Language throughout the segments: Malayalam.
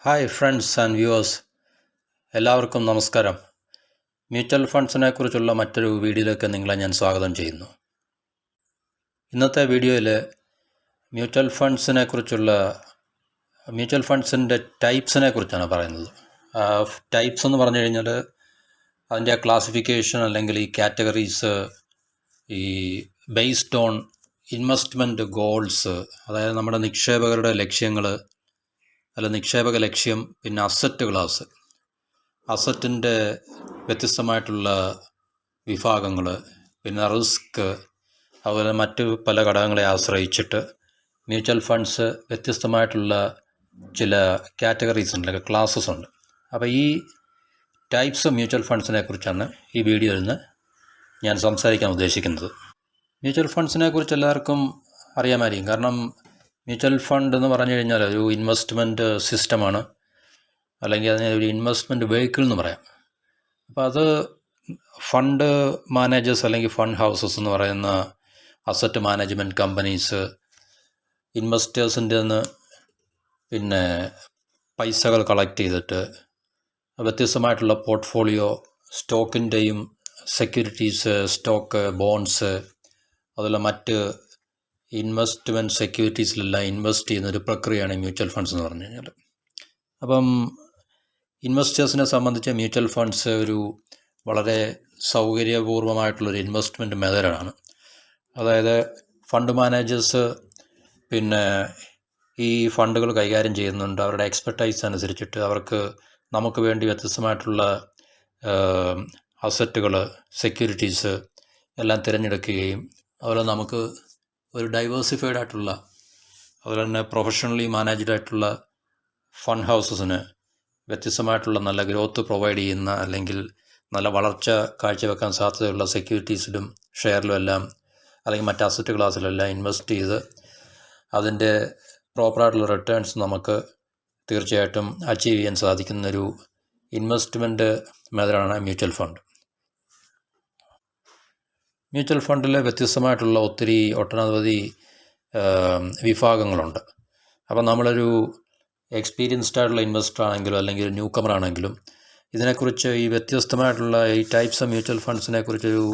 ഹായ് ഫ്രണ്ട്സ് ആൻഡ് വ്യൂവേഴ്സ്, എല്ലാവർക്കും നമസ്കാരം. മ്യൂച്വൽ ഫണ്ട്സിനെ കുറിച്ചുള്ള മറ്റൊരു വീഡിയോയിലേക്ക് നിങ്ങളെ ഞാൻ സ്വാഗതം ചെയ്യുന്നു. ഇന്നത്തെ വീഡിയോയിൽ മ്യൂച്വൽ ഫണ്ട്സിൻ്റെ ടൈപ്സിനെ കുറിച്ചാണ് പറയുന്നത്. ടൈപ്സ് എന്ന് പറഞ്ഞു കഴിഞ്ഞാൽ അതിൻ്റെ ക്ലാസിഫിക്കേഷൻ അല്ലെങ്കിൽ ഈ കാറ്റഗറീസ്, ഈ ബേസ്ഡ് ഓൺ ഇൻവെസ്റ്റ്മെൻറ്റ് ഗോൾസ്, അതായത് നമ്മുടെ നിക്ഷേപകരുടെ ലക്ഷ്യങ്ങൾ, അല്ല നിക്ഷേപക ലക്ഷ്യം, പിന്നെ അസറ്റ് ക്ലാസ്, അസറ്റിൻ്റെ വ്യത്യസ്തമായിട്ടുള്ള വിഭാഗങ്ങൾ, പിന്നെ റിസ്ക്, അതുപോലെ മറ്റ് പല ഘടകങ്ങളെ ആശ്രയിച്ചിട്ട് മ്യൂച്വൽ ഫണ്ട്സ് വ്യത്യസ്തമായിട്ടുള്ള ചില കാറ്റഗറീസ് ഉണ്ട്, അല്ലെങ്കിൽ ക്ലാസ്സസ് ഉണ്ട്. അപ്പോൾ ഈ ടൈപ്സ് ഓഫ് മ്യൂച്വൽ ഫണ്ട്സിനെ കുറിച്ചാണ് ഈ വീഡിയോയിൽ നിന്ന് ഞാൻ സംസാരിക്കാൻ ഉദ്ദേശിക്കുന്നത്. മ്യൂച്വൽ ഫണ്ട്സിനെ കുറിച്ച് എല്ലാവർക്കും അറിയാമായിരിക്കും. കാരണം മ്യൂച്വൽ ഫണ്ട് എന്ന് പറഞ്ഞു കഴിഞ്ഞാൽ ഒരു ഇൻവെസ്റ്റ്മെൻറ്റ് സിസ്റ്റമാണ്, അല്ലെങ്കിൽ അതിനെ ഒരു ഇൻവെസ്റ്റ്മെൻറ്റ് വെഹിക്കിൾ എന്ന് പറയാം. അപ്പോൾ അത് ഫണ്ട് മാനേജേഴ്സ് അല്ലെങ്കിൽ ഫണ്ട് ഹൗസസ് എന്ന് പറയുന്ന അസറ്റ് മാനേജ്മെൻറ്റ് കമ്പനീസ് ഇൻവെസ്റ്റേഴ്സിൻ്റെ നിന്ന് പിന്നെ പൈസകൾ കളക്ട് ചെയ്തിട്ട് വ്യത്യസ്തമായിട്ടുള്ള പോർട്ട്ഫോളിയോ, സ്റ്റോക്കിൻ്റെയും സെക്യൂരിറ്റീസ്, സ്റ്റോക്ക്, ബോണ്ട്സ്, അതുപോലെ മറ്റ് ഇൻവെസ്റ്റ്മെൻറ്റ് സെക്യൂരിറ്റീസിലെല്ലാം ഇൻവെസ്റ്റ് ചെയ്യുന്നൊരു പ്രക്രിയയാണ് മ്യൂച്വൽ ഫണ്ട്സ് എന്ന് പറഞ്ഞു കഴിഞ്ഞാൽ. അപ്പം ഇൻവെസ്റ്റേഴ്സിനെ സംബന്ധിച്ച് മ്യൂച്വൽ ഫണ്ട്സ് ഒരു വളരെ സൗകര്യപൂർവ്വമായിട്ടുള്ളൊരു ഇൻവെസ്റ്റ്മെൻറ്റ് മെത്തേഡാണ്. അതായത് ഫണ്ട് മാനേജേഴ്സ് പിന്നെ ഈ ഫണ്ടുകൾ കൈകാര്യം ചെയ്യുന്നുണ്ട്. അവരുടെ എക്സ്പെർട്ടൈസ് അനുസരിച്ചിട്ട് അവർക്ക് നമുക്ക് വേണ്ടി വ്യത്യസ്തമായിട്ടുള്ള അസറ്റുകൾ, സെക്യൂരിറ്റീസ് എല്ലാം തിരഞ്ഞെടുക്കുകയും അതുപോലെ നമുക്ക് ഒരു ഡൈവേഴ്സിഫൈഡ് ആയിട്ടുള്ള, അതുപോലെ തന്നെ പ്രൊഫഷണലി മാനേജ്ഡ് ആയിട്ടുള്ള ഫണ്ട് ഹൗസസിന് വ്യത്യസ്തമായിട്ടുള്ള നല്ല ഗ്രോത്ത് പ്രൊവൈഡ് ചെയ്യുന്ന, അല്ലെങ്കിൽ നല്ല വളർച്ച കാഴ്ചവെക്കാൻ സാധ്യതയുള്ള സെക്യൂരിറ്റീസിലും ഷെയറിലും എല്ലാം, അല്ലെങ്കിൽ മറ്റ് അസറ്റ് ക്ലാസ്സിലെല്ലാം ഇൻവെസ്റ്റ് ചെയ്ത് അതിൻ്റെ പ്രോപ്പറായിട്ടുള്ള റിട്ടേൺസ് നമുക്ക് തീർച്ചയായിട്ടും അച്ചീവ് ചെയ്യാൻ സാധിക്കുന്നൊരു ഇൻവെസ്റ്റ്മെൻറ്റ് മെത്തേഡാണ് മ്യൂച്വൽ ഫണ്ട്. മ്യൂച്വൽ ഫണ്ടിൽ വ്യത്യസ്തമായിട്ടുള്ള ഒട്ടനവധി വിഭാഗങ്ങളുണ്ട്. അപ്പോൾ നമ്മളൊരു എക്സ്പീരിയൻസ്ഡ് ആയിട്ടുള്ള ഇൻവെസ്റ്റർ ആണെങ്കിലും അല്ലെങ്കിൽ ന്യൂ കമർ ആണെങ്കിലും ഇതിനെക്കുറിച്ച്, ഈ വ്യത്യസ്തമായിട്ടുള്ള ഈ ടൈപ്സ് ഓഫ് മ്യൂച്വൽ ഫണ്ട്സിനെ കുറിച്ചൊരു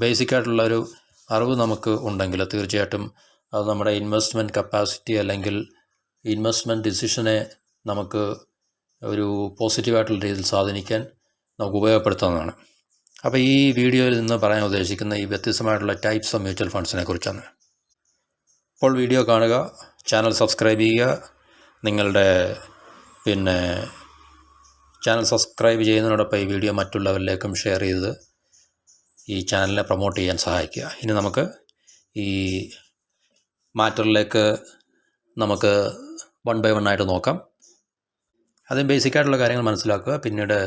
ബേസിക്കായിട്ടുള്ളൊരു അറിവ് നമുക്ക് ഉണ്ടെങ്കിൽ തീർച്ചയായിട്ടും അത് നമ്മുടെ ഇൻവെസ്റ്റ്മെൻറ്റ് കപ്പാസിറ്റി അല്ലെങ്കിൽ ഇൻവെസ്റ്റ്മെൻറ്റ് ഡിസിഷനെ നമുക്ക് ഒരു പോസിറ്റീവായിട്ടുള്ള രീതിയിൽ സ്വാധീനിക്കാൻ നമുക്ക് ഉപയോഗപ്പെടുത്താവുന്നതാണ്. അപ്പോൾ ഈ വീഡിയോയിൽ നിന്ന് പറയാൻ ഉദ്ദേശിക്കുന്ന ഈ വ്യത്യസ്തമായിട്ടുള്ള ടൈപ്സ് ഓഫ് മ്യൂച്വൽ ഫണ്ട്സിനെ കുറിച്ചാണ്. അപ്പോൾ വീഡിയോ കാണുക, ചാനൽ സബ്സ്ക്രൈബ് ചെയ്യുക. നിങ്ങളുടെ ചാനൽ സബ്സ്ക്രൈബ് ചെയ്യുന്നതിനോടൊപ്പം ഈ വീഡിയോ മറ്റുള്ളവരിലേക്കും ഷെയർ ചെയ്ത് ഈ ചാനലിനെ പ്രൊമോട്ട് ചെയ്യാൻ സഹായിക്കുക. ഇനി നമുക്ക് ഈ മാറ്ററിലേക്ക് നമുക്ക് 1 by 1 ആയിട്ട് നോക്കാം. ആദ്യം ബേസിക്കായിട്ടുള്ള കാര്യങ്ങൾ മനസ്സിലാക്കുക. പിന്നീട്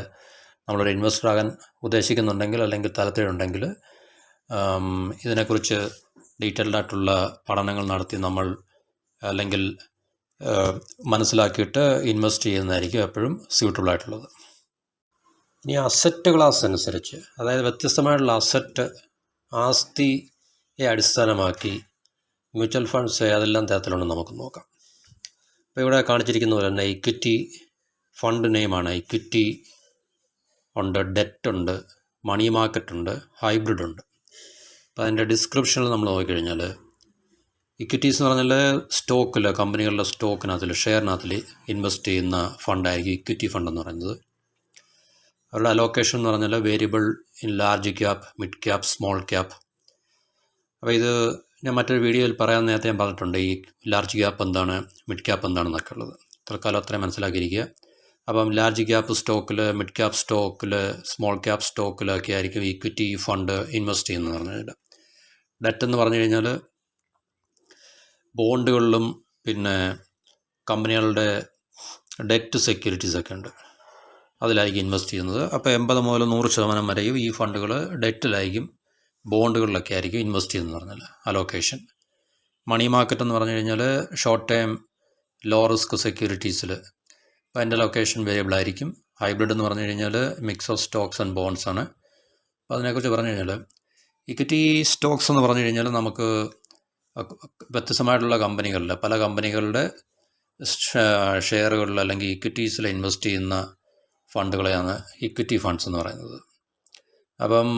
നമ്മളൊരു ഇൻവെസ്റ്റർ ആകാൻ ഉദ്ദേശിക്കുന്നുണ്ടെങ്കിൽ അല്ലെങ്കിൽ താല്പര്യമുണ്ടെങ്കിൽ ഇതിനെക്കുറിച്ച് ഡീറ്റെയിൽഡ് ആയിട്ടുള്ള പഠനങ്ങൾ നടത്തി നമ്മൾ അല്ലെങ്കിൽ മനസ്സിലാക്കിയിട്ട് ഇൻവെസ്റ്റ് ചെയ്യുന്നതായിരിക്കും എപ്പോഴും സ്യൂട്ടബിൾ ആയിട്ടുള്ളത്. ഇനി അസറ്റ് ക്ലാസ് അനുസരിച്ച്, അതായത് വ്യത്യസ്തമായിട്ടുള്ള ആസ്തിയെ അടിസ്ഥാനമാക്കി മ്യൂച്വൽ ഫണ്ട്സ് ഏതെല്ലാം തരത്തിലുണ്ടെന്ന് നമുക്ക് നോക്കാം. അപ്പോൾ ഇവിടെ കാണിച്ചിരിക്കുന്ന പോലെ തന്നെ ഇക്വിറ്റി ഫണ്ട് നെയിമാണ്. ഇക്വിറ്റി ഉണ്ട്, ഡെറ്റ് ഉണ്ട്, മണി മാർക്കറ്റ് ഉണ്ട്, ഹൈബ്രിഡ് ഉണ്ട്. അപ്പോൾ അതിൻ്റെ ഡിസ്ക്രിപ്ഷനിൽ നമ്മൾ നോക്കിക്കഴിഞ്ഞാൽ ഇക്വിറ്റീസ് എന്ന് പറഞ്ഞാൽ സ്റ്റോക്കിൽ, കമ്പനികളുടെ സ്റ്റോക്കിനകത്തിൽ, ഷെയറിനകത്തിൽ ഇൻവെസ്റ്റ് ചെയ്യുന്ന ഫണ്ടായിരിക്കും ഇക്വിറ്റി ഫണ്ട് എന്ന് പറയുന്നത്. അവരുടെ അലോക്കേഷൻ എന്ന് പറഞ്ഞാൽ variable in large cap, mid cap, small cap. അപ്പോൾ ഇത് ഞാൻ മറ്റൊരു വീഡിയോയിൽ പറയാൻ നേരത്തെ ഞാൻ പറഞ്ഞിട്ടുണ്ട്, ഈ ലാർജ് ക്യാപ്പ് എന്താണ്, മിഡ് ക്യാപ്പ് എന്താണെന്നൊക്കെ ഉള്ളത്. തൽക്കാലം അത്രയും മനസ്സിലാക്കിയിരിക്കുക. അപ്പം ലാർജ് ക്യാപ്പ് സ്റ്റോക്കിൽ, മിഡ് ക്യാപ്പ് സ്റ്റോക്കിൽ, സ്മോൾ ക്യാപ്പ് സ്റ്റോക്കിലൊക്കെ ആയിരിക്കും ഇക്വിറ്റി ഫണ്ട് ഇൻവെസ്റ്റ് ചെയ്യുന്നതെന്ന് പറഞ്ഞു കഴിഞ്ഞാൽ. ഡെറ്റ് എന്ന് പറഞ്ഞു കഴിഞ്ഞാൽ ബോണ്ടുകളിലും പിന്നെ കമ്പനികളുടെ ഡെറ്റ് സെക്യൂരിറ്റീസൊക്കെ ഉണ്ട്, അതിലായിരിക്കും ഇൻവെസ്റ്റ് ചെയ്യുന്നത്. അപ്പോൾ 80 മുതൽ 100% വരെയും ഈ ഫണ്ടുകൾ ഡെറ്റിലായിരിക്കും, ബോണ്ടുകളിലൊക്കെ ആയിരിക്കും ഇൻവെസ്റ്റ് ചെയ്യുന്നതെന്ന് പറഞ്ഞാൽ അലോക്കേഷൻ. മണി മാർക്കറ്റ് എന്ന് പറഞ്ഞു കഴിഞ്ഞാൽ ഷോർട്ട് ടൈം ലോ റിസ്ക് സെക്യൂരിറ്റീസിൽ, അപ്പോൾ അതിൻ്റെ ലൊക്കേഷൻ വേരിയബിൾ ആയിരിക്കും. ഹൈബ്രിഡ് എന്ന് പറഞ്ഞു കഴിഞ്ഞാൽ mix of Stokes and bonds ആണ്. അപ്പോൾ അതിനെക്കുറിച്ച് പറഞ്ഞു കഴിഞ്ഞാൽ ഇക്വിറ്റി സ്റ്റോക്സ് എന്ന് പറഞ്ഞു കഴിഞ്ഞാൽ നമുക്ക് വ്യത്യസ്തമായിട്ടുള്ള പല കമ്പനികളുടെ ഷെയറുകളിൽ അല്ലെങ്കിൽ ഇക്വിറ്റീസിൽ ഇൻവെസ്റ്റ് ചെയ്യുന്ന ഫണ്ടുകളെയാണ് ഇക്വിറ്റി ഫണ്ട്സ് എന്ന് പറയുന്നത്. അപ്പം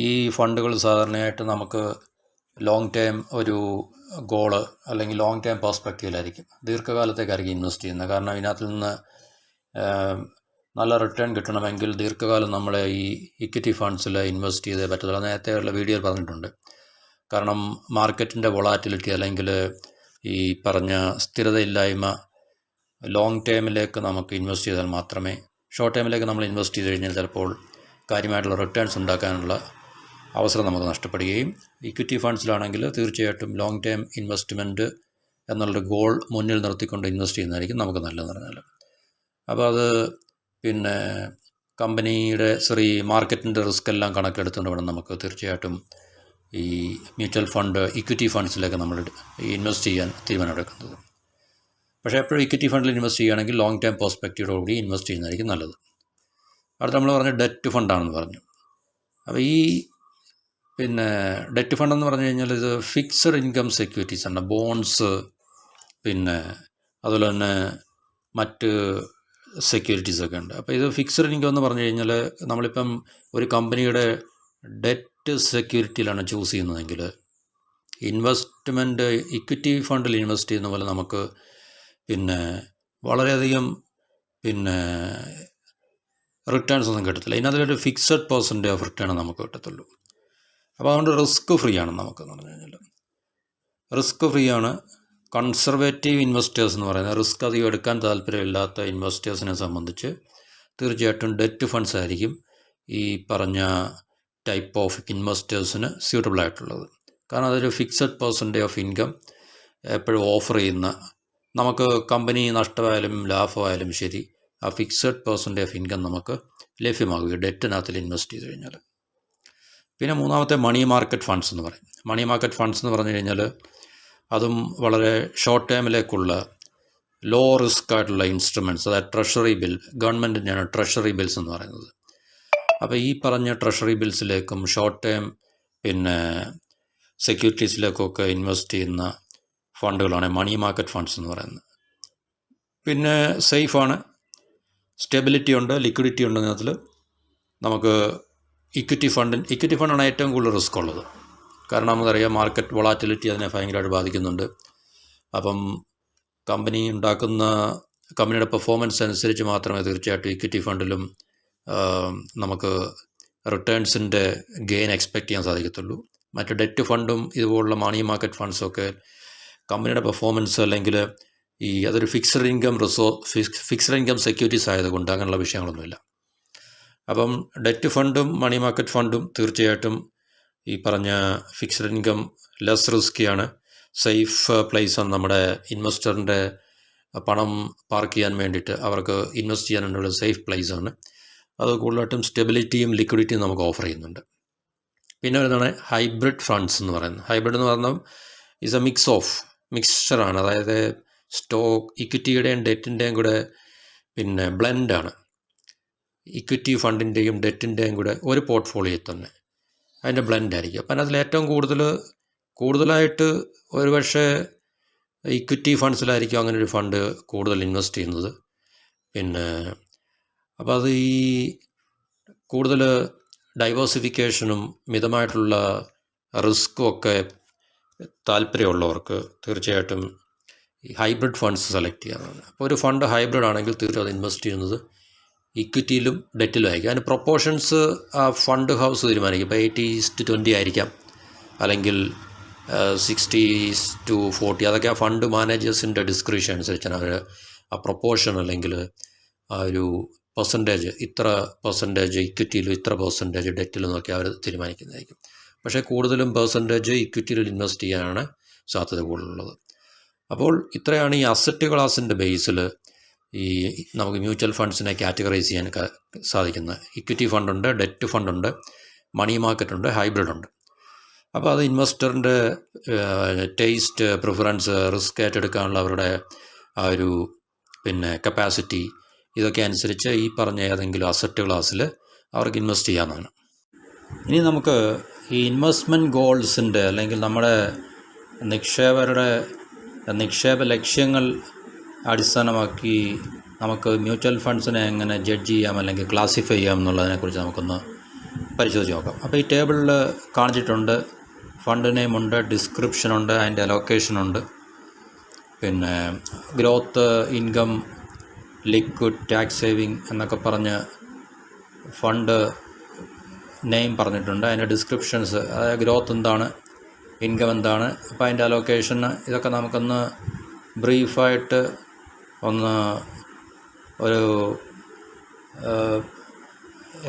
ഈ ഫണ്ടുകൾ സാധാരണയായിട്ട് നമുക്ക് ലോങ് ടൈം ഒരു ഗോള് അല്ലെങ്കിൽ ലോങ് ടൈം പെർസ്പെക്റ്റീവിലായിരിക്കും, ദീർഘകാലത്തേക്കായിരിക്കും ഇൻവെസ്റ്റ് ചെയ്യുന്നത്. കാരണം ഇതിനകത്ത് നിന്ന് നല്ല റിട്ടേൺ കിട്ടണമെങ്കിൽ ദീർഘകാലം നമ്മളെ ഈ ഇക്വിറ്റി ഫണ്ട്സിൽ ഇൻവെസ്റ്റ് ചെയ്തേ പറ്റത്തുള്ളൂ. നേരത്തെയുള്ള വീഡിയോയിൽ പറഞ്ഞിട്ടുണ്ട്. കാരണം മാർക്കറ്റിൻ്റെ വൊളാറ്റിലിറ്റി അല്ലെങ്കിൽ ഈ പറഞ്ഞ സ്ഥിരതയില്ലായ്മ ലോങ് ടൈമിലേക്ക് നമുക്ക് ഇൻവെസ്റ്റ് ചെയ്താൽ മാത്രമേ, ഷോർട്ട് ടൈമിലേക്ക് നമ്മൾ ഇൻവെസ്റ്റ് ചെയ്ത് കഴിഞ്ഞാൽ ചിലപ്പോൾ കാര്യമായിട്ടുള്ള റിട്ടേൺസ് ഉണ്ടാക്കാനുള്ള അവസരം നമുക്ക് നഷ്ടപ്പെടുകയും, ഇക്വിറ്റി ഫണ്ട്സിലാണെങ്കിൽ തീർച്ചയായിട്ടും ലോങ് ടൈം ഇൻവെസ്റ്റ്മെൻറ്റ് എന്നുള്ളൊരു ഗോൾ മുന്നിൽ നിർത്തിക്കൊണ്ട് ഇൻവെസ്റ്റ് ചെയ്യുന്നതായിരിക്കും നമുക്ക് നല്ലതെന്ന് പറഞ്ഞാൽ. അപ്പോൾ അത് പിന്നെ കമ്പനിയുടെ മാർക്കറ്റിൻ്റെ റിസ്ക് എല്ലാം കണക്കെടുത്തുകൊണ്ട് വേണം നമുക്ക് തീർച്ചയായിട്ടും ഈ മ്യൂച്വൽ ഫണ്ട് ഇക്വിറ്റി ഫണ്ട്സിലേക്ക് നമ്മൾ ഇൻവെസ്റ്റ് ചെയ്യാൻ തീരുമാനമെടുക്കുന്നത്. പക്ഷേ എപ്പോഴും ഇക്വിറ്റി ഫണ്ടിൽ ഇൻവെസ്റ്റ് ചെയ്യുകയാണെങ്കിൽ ലോങ് ടൈം പെർസ്പെക്റ്റീവോടുകൂടി ഇൻവെസ്റ്റ് ചെയ്യുന്നതായിരിക്കും നല്ലത്. അടുത്ത നമ്മൾ പറഞ്ഞ ഡെറ്റ് ഫണ്ടാണെന്ന് പറഞ്ഞു. അപ്പോൾ ഈ പിന്നെ ഡെറ്റ് ഫണ്ട് എന്ന് പറഞ്ഞു കഴിഞ്ഞാൽ ഇത് ഫിക്സഡ് ഇൻകം സെക്യൂരിറ്റീസ് ആണ്, ബോൺസ്, പിന്നെ അതുപോലെ തന്നെ മറ്റ് സെക്യൂരിറ്റീസൊക്കെ ഉണ്ട്. അപ്പോൾ ഇത് ഫിക്സഡ് ഇൻകം എന്ന് പറഞ്ഞു കഴിഞ്ഞാൽ നമ്മളിപ്പം ഒരു കമ്പനിയുടെ ഡെറ്റ് സെക്യൂരിറ്റിയിലാണ് ചൂസ് ചെയ്യുന്നതെങ്കിൽ ഇൻവെസ്റ്റ്മെൻറ്റ് ഇക്വിറ്റി ഫണ്ടിൽ ഇൻവെസ്റ്റ് ചെയ്യുന്ന പോലെ നമുക്ക് പിന്നെ വളരെയധികം പിന്നെ റിട്ടേൺസ് ഒന്നും കിട്ടത്തില്ല. ഇതിനകത്തൊരു ഫിക്സഡ് പെർസെൻറ്റേജ് ഓഫ് റിട്ടേൺ നമുക്ക് കിട്ടത്തുള്ളൂ. അപ്പോൾ അതുകൊണ്ട് റിസ്ക് ഫ്രീ ആണ് നമുക്കെന്ന് പറഞ്ഞു കഴിഞ്ഞാൽ. റിസ്ക് ഫ്രീ ആണ്. കൺസർവേറ്റീവ് ഇൻവെസ്റ്റേഴ്സ് എന്ന് പറയുന്നത് റിസ്ക് അധികം എടുക്കാൻ താല്പര്യമില്ലാത്ത ഇൻവെസ്റ്റേഴ്സിനെ സംബന്ധിച്ച് തീർച്ചയായിട്ടും ഡെറ്റ് ഫണ്ട്സ് ആയിരിക്കും ഈ പറഞ്ഞ ടൈപ്പ് ഓഫ് ഇൻവെസ്റ്റേഴ്സിന് സ്യൂട്ടബിൾ ആയിട്ടുള്ളത്. കാരണം അതൊരു ഫിക്സഡ് പെർസെൻറ്റേജ് ഓഫ് ഇൻകം എപ്പോഴും ഓഫർ ചെയ്യുന്ന, നമുക്ക് കമ്പനി നഷ്ടമായാലും ലാഭമായാലും ശരി ആ ഫിക്സഡ് പെർസെൻറ്റേജ് ഓഫ് ഇൻകം നമുക്ക് ലഭ്യമാകുക ഡെറ്റിനകത്തിൽ ഇൻവെസ്റ്റ് ചെയ്ത് കഴിഞ്ഞാൽ. പിന്നെ മൂന്നാമത്തെ മണി മാർക്കറ്റ് ഫണ്ട്സ് എന്ന് പറയും. മണി മാർക്കറ്റ് ഫണ്ട്സ് എന്ന് പറഞ്ഞു കഴിഞ്ഞാൽ അതും വളരെ ഷോർട്ട് ടൈമിലേക്കുള്ള ലോ റിസ്ക് ആയിട്ടുള്ള ഇൻസ്ട്രുമെൻറ്റ്സ്, അതായത് ട്രഷറി ബിൽ, ഗവൺമെൻറ്റിൻ്റെയാണ് ട്രഷറി ബിൽസ് എന്ന് പറയുന്നത്. അപ്പോൾ ഈ പറഞ്ഞ ട്രഷറി ബിൽസിലേക്കും ഷോർട്ട് ടൈം പിന്നെ സെക്യൂരിറ്റീസിലേക്കൊക്കെ ഇൻവെസ്റ്റ് ചെയ്യുന്ന ഫണ്ടുകളാണ് മണി മാർക്കറ്റ് ഫണ്ട്സ് എന്ന് പറയുന്നത്. പിന്നെ സേഫാണ്, സ്റ്റെബിലിറ്റി ഉണ്ട്, ലിക്വിഡിറ്റി ഉണ്ട്. അതിനകത്തിൽ നമുക്ക് ഇക്വിറ്റി ഫണ്ടാണ് ഏറ്റവും കൂടുതൽ റിസ്ക് ഉള്ളത്. കാരണം നമുക്കറിയാം മാർക്കറ്റ് വൊളാറ്റിലിറ്റി അതിനെ ഭയങ്കരമായിട്ട് ബാധിക്കുന്നുണ്ട്. അപ്പം കമ്പനിയുടെ പെർഫോമൻസ് അനുസരിച്ച് മാത്രമേ തീർച്ചയായിട്ടും ഇക്വിറ്റി ഫണ്ടിലും നമുക്ക് റിട്ടേൺസിൻ്റെ ഗെയിൻ എക്സ്പെക്റ്റ് ചെയ്യാൻ സാധിക്കത്തുള്ളൂ. മറ്റ് ഡെറ്റ് ഫണ്ടും ഇതുപോലുള്ള മണി മാർക്കറ്റ് ഫണ്ട്സൊക്കെ കമ്പനിയുടെ പെർഫോമൻസ് അല്ലെങ്കിൽ അതൊരു ഫിക്സഡ് ഇൻകം സെക്യൂരിറ്റീസ് ആയതുകൊണ്ട് അങ്ങനെയുള്ള വിഷയങ്ങളൊന്നുമില്ല. അപ്പം ഡെറ്റ് ഫണ്ടും മണി മാർക്കറ്റ് ഫണ്ടും തീർച്ചയായിട്ടും ഈ പറഞ്ഞ ഫിക്സഡ് ഇൻകം ലെസ് റിസ്ക്കിയാണ്, സേഫ് പ്ലേസാണ്. നമ്മുടെ ഇൻവെസ്റ്ററിൻ്റെ പണം പാർക്ക് ചെയ്യാൻ വേണ്ടിയിട്ട് അവർക്ക് ഇൻവെസ്റ്റ് ചെയ്യാനുള്ള സേഫ് പ്ലേസാണ്. അത് കൂടുതലായിട്ടും സ്റ്റെബിലിറ്റിയും ലിക്വിഡിറ്റിയും നമുക്ക് ഓഫർ ചെയ്യുന്നുണ്ട്. പിന്നെ വരുന്നതാണ് ഹൈബ്രിഡ് ഫണ്ട്സ് എന്ന് പറയുന്നത്. ഹൈബ്രിഡ് എന്ന് പറഞ്ഞാൽ ഈസ് എ മിക്സ്ചറാണ്, അതായത് ഇക്വിറ്റിയുടെയും ഡെറ്റിൻ്റെയും കൂടെ പിന്നെ ബ്ലെൻഡാണ്. ഇക്വിറ്റി ഫണ്ടിൻ്റെയും ഡെറ്റിൻ്റെയും കൂടെ ഒരു പോർട്ട്ഫോളിയോയിൽ തന്നെ അതിൻ്റെ ബ്ലെൻഡായിരിക്കും. അപ്പം അതിൽ ഏറ്റവും കൂടുതലായിട്ട് ഒരുപക്ഷെ ഇക്വിറ്റി ഫണ്ട്സിലായിരിക്കും അങ്ങനെ ഒരു ഫണ്ട് കൂടുതൽ ഇൻവെസ്റ്റ് ചെയ്യുന്നത്. പിന്നെ അപ്പോൾ അത് ഈ കൂടുതൽ ഡൈവേഴ്സിഫിക്കേഷനും മിതമായിട്ടുള്ള റിസ്ക്കും ഒക്കെ താല്പര്യമുള്ളവർക്ക് തീർച്ചയായിട്ടും ഈ ഹൈബ്രിഡ് ഫണ്ട്സ് സെലക്ട് ചെയ്യാവുന്നതാണ്. അപ്പോൾ ഒരു ഫണ്ട് ഹൈബ്രിഡ് ആണെങ്കിൽ തീർച്ചയായും അത് ഇൻവെസ്റ്റ് ചെയ്യുന്നത് ഇക്വിറ്റിയിലും ഡെറ്റിലും ആയിരിക്കും. അതിന് പ്രൊപ്പോർഷൻസ് ആ ഫണ്ട് ഹൗസ് തീരുമാനിക്കും. ഇപ്പോൾ 80:20 ആയിരിക്കാം, അല്ലെങ്കിൽ 60:40, അതൊക്കെ ആ ഫണ്ട് മാനേജേഴ്സിൻ്റെ ഡിസ്ക്രിപ്ഷൻ അനുസരിച്ചാണ് അവർ ആ പ്രൊപ്പോർഷൻ അല്ലെങ്കിൽ ആ ഒരു പെർസെൻറ്റേജ്, ഇത്ര പെർസെൻറ്റേജ് ഇക്വിറ്റിയിലും ഇത്ര പെർസെൻറ്റേജ് ഡെറ്റിലും ഒക്കെ അവർ തീരുമാനിക്കുന്നതായിരിക്കും. പക്ഷേ കൂടുതലും പെർസെൻറ്റേജ് ഇക്വിറ്റിയിൽ ഇൻവെസ്റ്റ് ചെയ്യാനാണ് സാധ്യത കൂടുതലുള്ളത്. അപ്പോൾ ഇത്രയാണ് ഈ അസറ്റ് ക്ലാസിൻ്റെ ബേസിൽ ഈ നമുക്ക് മ്യൂച്വൽ ഫണ്ട്സിനെ കാറ്റഗറൈസ് ചെയ്യാൻ സാധിക്കുന്നത്. ഇക്വിറ്റി ഫണ്ടുണ്ട്, ഡെറ്റ് ഫണ്ടുണ്ട്, മണി മാർക്കറ്റുണ്ട്, ഹൈബ്രിഡ് ഉണ്ട്. അപ്പോൾ അത് ഇൻവെസ്റ്ററിൻ്റെ ടേസ്റ്റ്, പ്രിഫറൻസ്, റിസ്ക് ഏറ്റെടുക്കാനുള്ള അവരുടെ ആ ഒരു പിന്നെ കപ്പാസിറ്റി, ഇതൊക്കെ അനുസരിച്ച് ഈ പറഞ്ഞ ഏതെങ്കിലും അസറ്റ് ക്ലാസ്സിൽ അവർക്ക് ഇൻവെസ്റ്റ് ചെയ്യാവുന്നതാണ്. ഇനി നമുക്ക് ഈ ഇൻവെസ്റ്റ്മെൻറ്റ് ഗോൾസിൻ്റെ അല്ലെങ്കിൽ നമ്മുടെ നിക്ഷേപ ലക്ഷ്യങ്ങൾ അടിസ്ഥാനമാക്കി നമുക്ക് മ്യൂച്വൽ ഫണ്ട്സിനെ എങ്ങനെ ജഡ്ജ് ചെയ്യാം അല്ലെങ്കിൽ ക്ലാസിഫൈ ചെയ്യാം എന്നുള്ളതിനെക്കുറിച്ച് നമുക്കൊന്ന് പരിശോധിച്ച് നോക്കാം. അപ്പോൾ ഈ ടേബിളിൽ കാണിച്ചിട്ടുണ്ട്, ഫണ്ട് നെയിമുണ്ട്, ഡിസ്ക്രിപ്ഷനുണ്ട്, അതിൻ്റെ അലോക്കേഷനുണ്ട്, പിന്നെ growth, income, liquid, tax saving എന്നൊക്കെ പറഞ്ഞ് ഫണ്ട് നെയിം പറഞ്ഞിട്ടുണ്ട്. അതിൻ്റെ ഡിസ്ക്രിപ്ഷൻസ്, അതായത് ഗ്രോത്ത് എന്താണ്, ഇൻകം എന്താണ്, അപ്പോൾ അതിൻ്റെ അലോക്കേഷൻ, ഇതൊക്കെ നമുക്കൊന്ന് ബ്രീഫായിട്ട് ഒന്ന് ഒരു